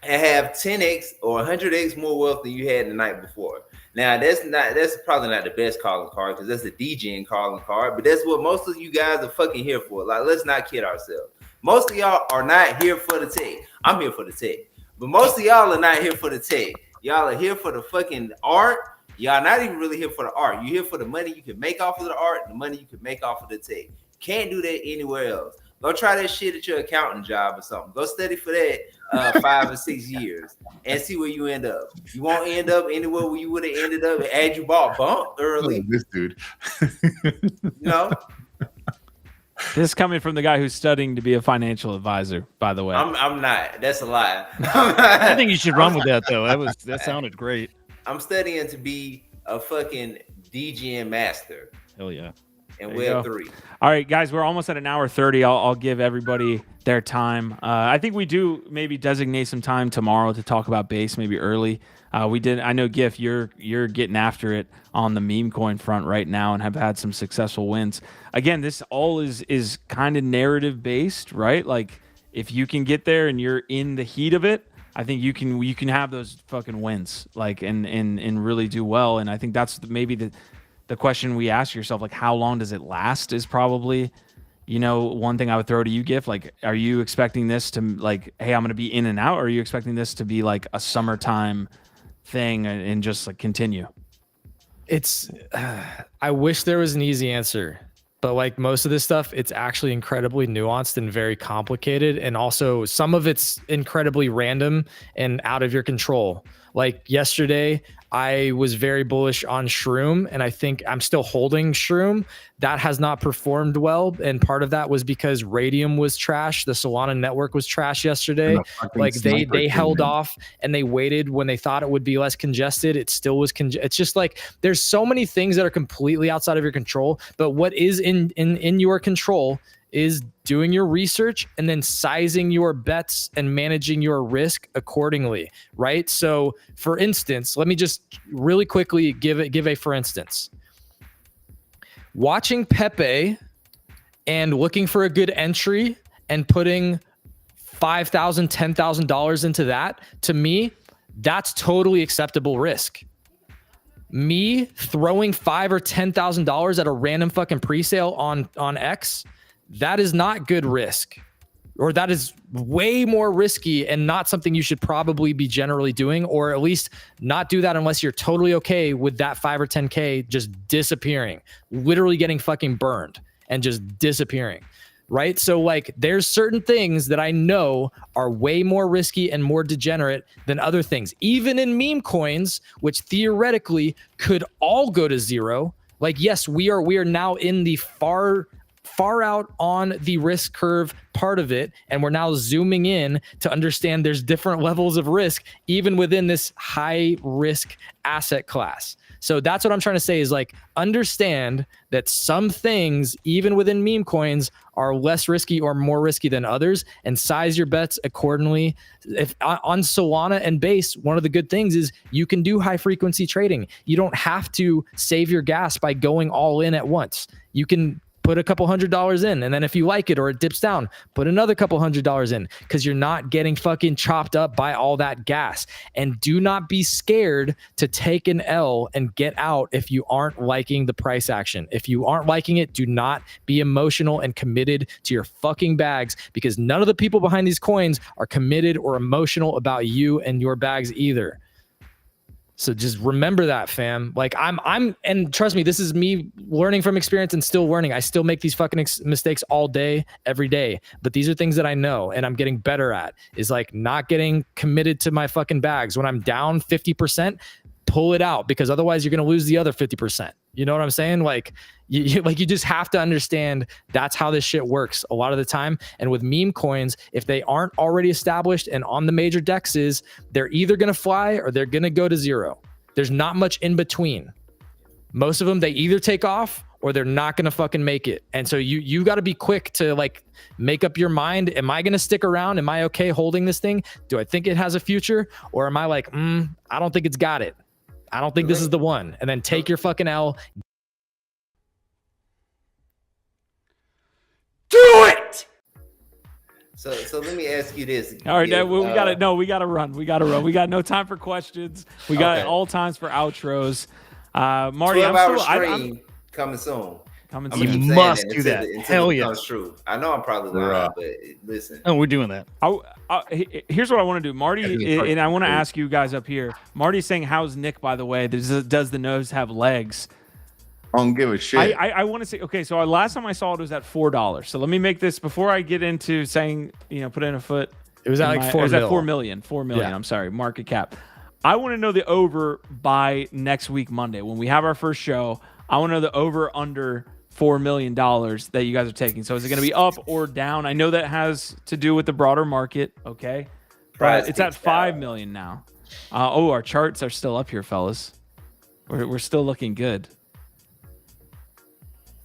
and have 10x or 100x more wealth than you had the night before. Now, that's probably not the best calling card, because that's a DJing calling card, but that's what most of you guys are fucking here for. Like, let's not kid ourselves. Most of y'all are not here for the tech. I'm here for the tech. But most of y'all are not here for the tech. Y'all are here for the fucking art. Y'all not even really here for the art. You're here for the money you can make off of the art, and the money you can make off of the tech. Can't do that anywhere else. Go try that shit at your accounting job or something. Go study for that 5 or 6 years and see where you end up. You won't end up anywhere where you would have ended up had you bought bump early. This dude. This is coming from the guy who's studying to be a financial advisor, by the way. I'm not. That's a lie. I think you should run with that, though. That sounded great. I'm studying to be a fucking DGM master. Hell yeah. And Web3. All right, guys, we're almost at an hour 30. I'll give everybody their time. I think we do maybe designate some time tomorrow to talk about Base, maybe early. We did. I know, GIF, you're getting after it on the meme coin front right now and have had some successful wins. Again, this all is kind of narrative based, right? Like, if you can get there and you're in the heat of it, I think you can have those fucking wins, like, and really do well. And I think that's maybe the question we ask yourself, like, how long does it last, is probably, one thing I would throw to you, GIF. Like, are you expecting this to, like, hey, I'm going to be in and out? Or are you expecting this to be like a summertime thing and just like continue? It's, I wish there was an easy answer, but like most of this stuff, it's actually incredibly nuanced and very complicated. And also some of it's incredibly random and out of your control. Like yesterday, I was very bullish on Shroom, and I think I'm still holding Shroom. That has not performed well, and part of that was because Radium was trash. The Solana network was trash yesterday. Like they held off and they waited when they thought it would be less congested. It still was it's just like there's so many things that are completely outside of your control. But what is in your control is doing your research and then sizing your bets and managing your risk accordingly, right? So for instance, let me just really quickly give a for instance. Watching Pepe and looking for a good entry and putting $5,000, $10,000 into that, to me, that's totally acceptable risk. Me throwing $5,000 or $10,000 at a random fucking presale on X, that is not good risk, or that is way more risky and not something you should probably be generally doing, or at least not do that unless you're totally okay with that 5 or 10K just disappearing, literally getting fucking burned and just disappearing. Right. So like there's certain things that I know are way more risky and more degenerate than other things, even in meme coins, which theoretically could all go to zero. Like, yes, we are now in the far out on the risk curve part of it. And we're now zooming in to understand there's different levels of risk, even within this high risk asset class. So that's what I'm trying to say is like, understand that some things, even within meme coins, are less risky or more risky than others, and size your bets accordingly. If on Solana and Base, one of the good things is you can do high frequency trading. You don't have to save your gas by going all in at once. You can put a couple $100s in, and then if you like it or it dips down, put another couple $100s in, because you're not getting fucking chopped up by all that gas. And do not be scared to take an L and get out if you aren't liking the price action. If you aren't liking it, do not be emotional and committed to your fucking bags, because none of the people behind these coins are committed or emotional about you and your bags either. So just remember that, fam. Like and trust me, this is me learning from experience and still learning. I still make these fucking mistakes all day, every day. But these are things that I know and I'm getting better at, is like not getting committed to my fucking bags. When I'm down 50%, pull it out, because otherwise you're going to lose the other 50%. You know what I'm saying? Like you just have to understand that's how this shit works a lot of the time. And with meme coins, if they aren't already established and on the major dexes, they're either going to fly or they're going to go to zero. There's not much in between. Most of them, they either take off or they're not going to fucking make it. And so you got to be quick to like make up your mind. Am I going to stick around? Am I okay holding this thing? Do I think it has a future? Or am I like, I don't think it's got it. I don't think this is the one. And then take your fucking L. Do it. So let me ask you this. All right, we got to run. We got no time for questions. We got all times for outros. Marty, 12-hour stream coming soon. Coming You soon. must do that. Hell yeah. That's true. I know I'm probably lying, but listen. Oh, we're doing that. Here's what I want to do, Marty, and I want to ask you guys up here. Marty's saying, "How's Nick, by the way? Does the nose have legs?" I don't give a shit. I want to say, okay, so last time I saw it was at $4. So let me make this before I get into saying, put in a foot. It was at like 4 It was at mil. 4 million. 4 million. Yeah. I'm sorry, market cap. I want to know the over by next week, Monday, when we have our first show. I want to know the over under $4 million that you guys are taking. So is it going to be up or down? I know that has to do with the broader market. Okay, but it's at 5 million now. Our charts are still up here, fellas. We're still looking good.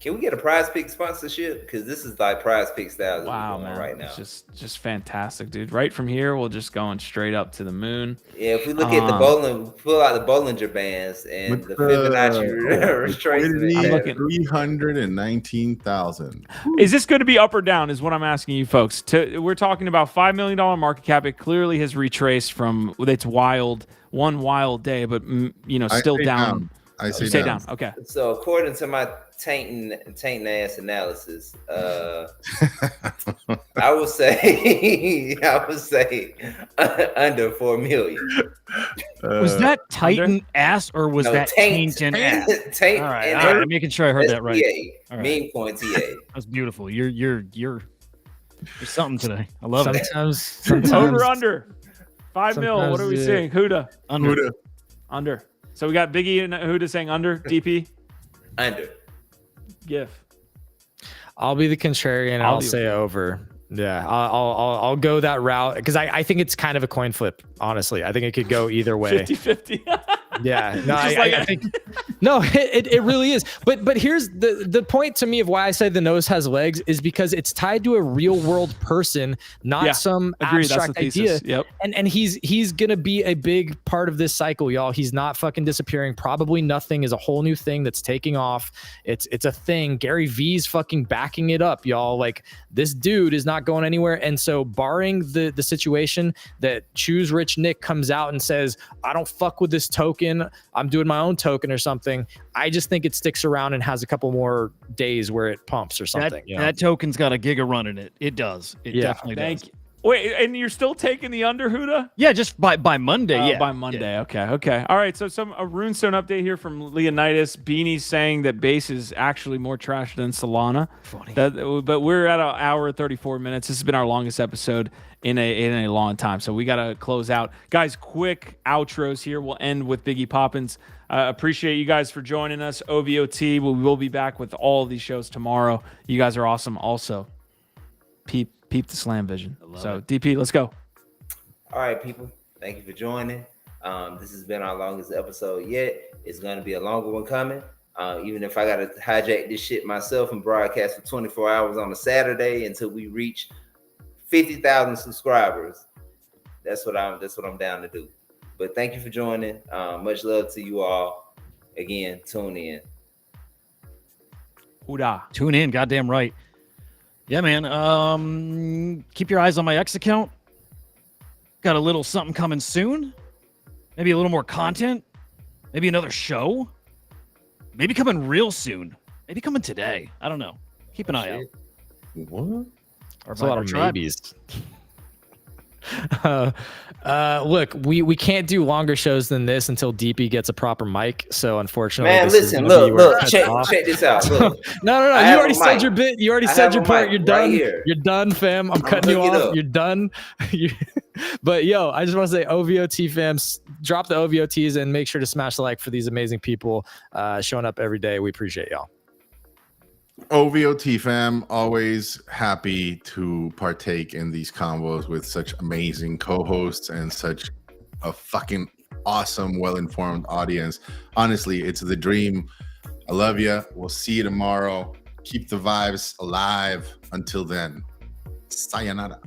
Can we get a Prize Pick sponsorship? Because this is like Prize Pick style Wow, man, right now. It's just fantastic, dude. Right from here, we're just going straight up to the moon. Yeah, if we look at the pull out the Bollinger Bands and the Fibonacci retracement. I'm looking 319,000. Is this going to be up or down? Is what I'm asking you folks. We're talking about $5 million market cap. It clearly has retraced from its one wild day, but still down. I say Stay down. down. Okay. So according to my tainting ass analysis, I would say under 4 million. Was that Titan ass or was that Tainton ass? Taint. All right, I'm making sure I heard that right. All right. Meme coin TA. That's beautiful. You're something today. I love it. Sometimes Over under 5 mil. What are we yeah. seeing? Huda. Under. Under. So we got Biggie and Huda saying under. DP. Under. GIF. I'll be the contrarian. I'll say over. Yeah, I'll go that route because I think it's kind of a coin flip. Honestly, I think it could go either way. 50-50. Yeah, no, I think no, it really is. But here's the point to me of why I say the nose has legs is because it's tied to a real world person, not some abstract idea. Yep. And he's gonna be a big part of this cycle, y'all. He's not fucking disappearing. Probably Nothing is a whole new thing that's taking off. It's a thing. Gary V's fucking backing it up, y'all. Like this dude is not going anywhere. And so barring the situation that Choose Rich Nick comes out and says, I don't fuck with this token token, I'm doing my own token or something. I just think it sticks around and has a couple more days where it pumps or something. That token's got a giga run in it. It does. It definitely does. Thank you. Wait, and you're still taking the under, Huda? Yeah, just by Monday. Oh, yeah, by Monday. Okay. All right. So a Runestone update here from Leonidas. Beanie's saying that base is actually more trash than Solana. Funny. But we're at an hour 34 minutes. This has been our longest episode in a long time. So we got to close out, guys. Quick outros here. We'll end with Biggie Poppins. Appreciate you guys for joining us. OVOT. We will be back with all of these shows tomorrow. You guys are awesome. Also, peep the Slam Vision. So DP, let's go. All right, people. Thank you for joining. This has been our longest episode yet. It's going to be a longer one coming. Even if I got to hijack this shit myself and broadcast for 24 hours on a Saturday until we reach 50,000 subscribers. That's what I'm down to do. But thank you for joining. Much love to you all. Again, tune in. Huda. Tune in. Goddamn right. Yeah, man. Keep your eyes on my X account. Got a little something coming soon. Maybe a little more content. Maybe another show. Maybe coming real soon. Maybe coming today. I don't know. Keep an eye out. What? There's a lot of maybes. Look, we can't do longer shows than this until DP gets a proper mic. So unfortunately, Man, this is listen, gonna be where it look, cuts check off. this out. Look. No. I You have already a said mic. your bit. You already I said have your a part. mic You're right done. here. You're done, fam. I'm cutting you hook it off. up. You're done. But yo, I just want to say, OVOT fams, drop the OVOTs and make sure to smash the like for these amazing people showing up every day. We appreciate y'all. OVOT fam, always happy to partake in these combos with such amazing co-hosts and such a fucking awesome, well-informed audience. Honestly, it's the dream. I love you. We'll see you tomorrow. Keep the vibes alive. Until then, sayonara.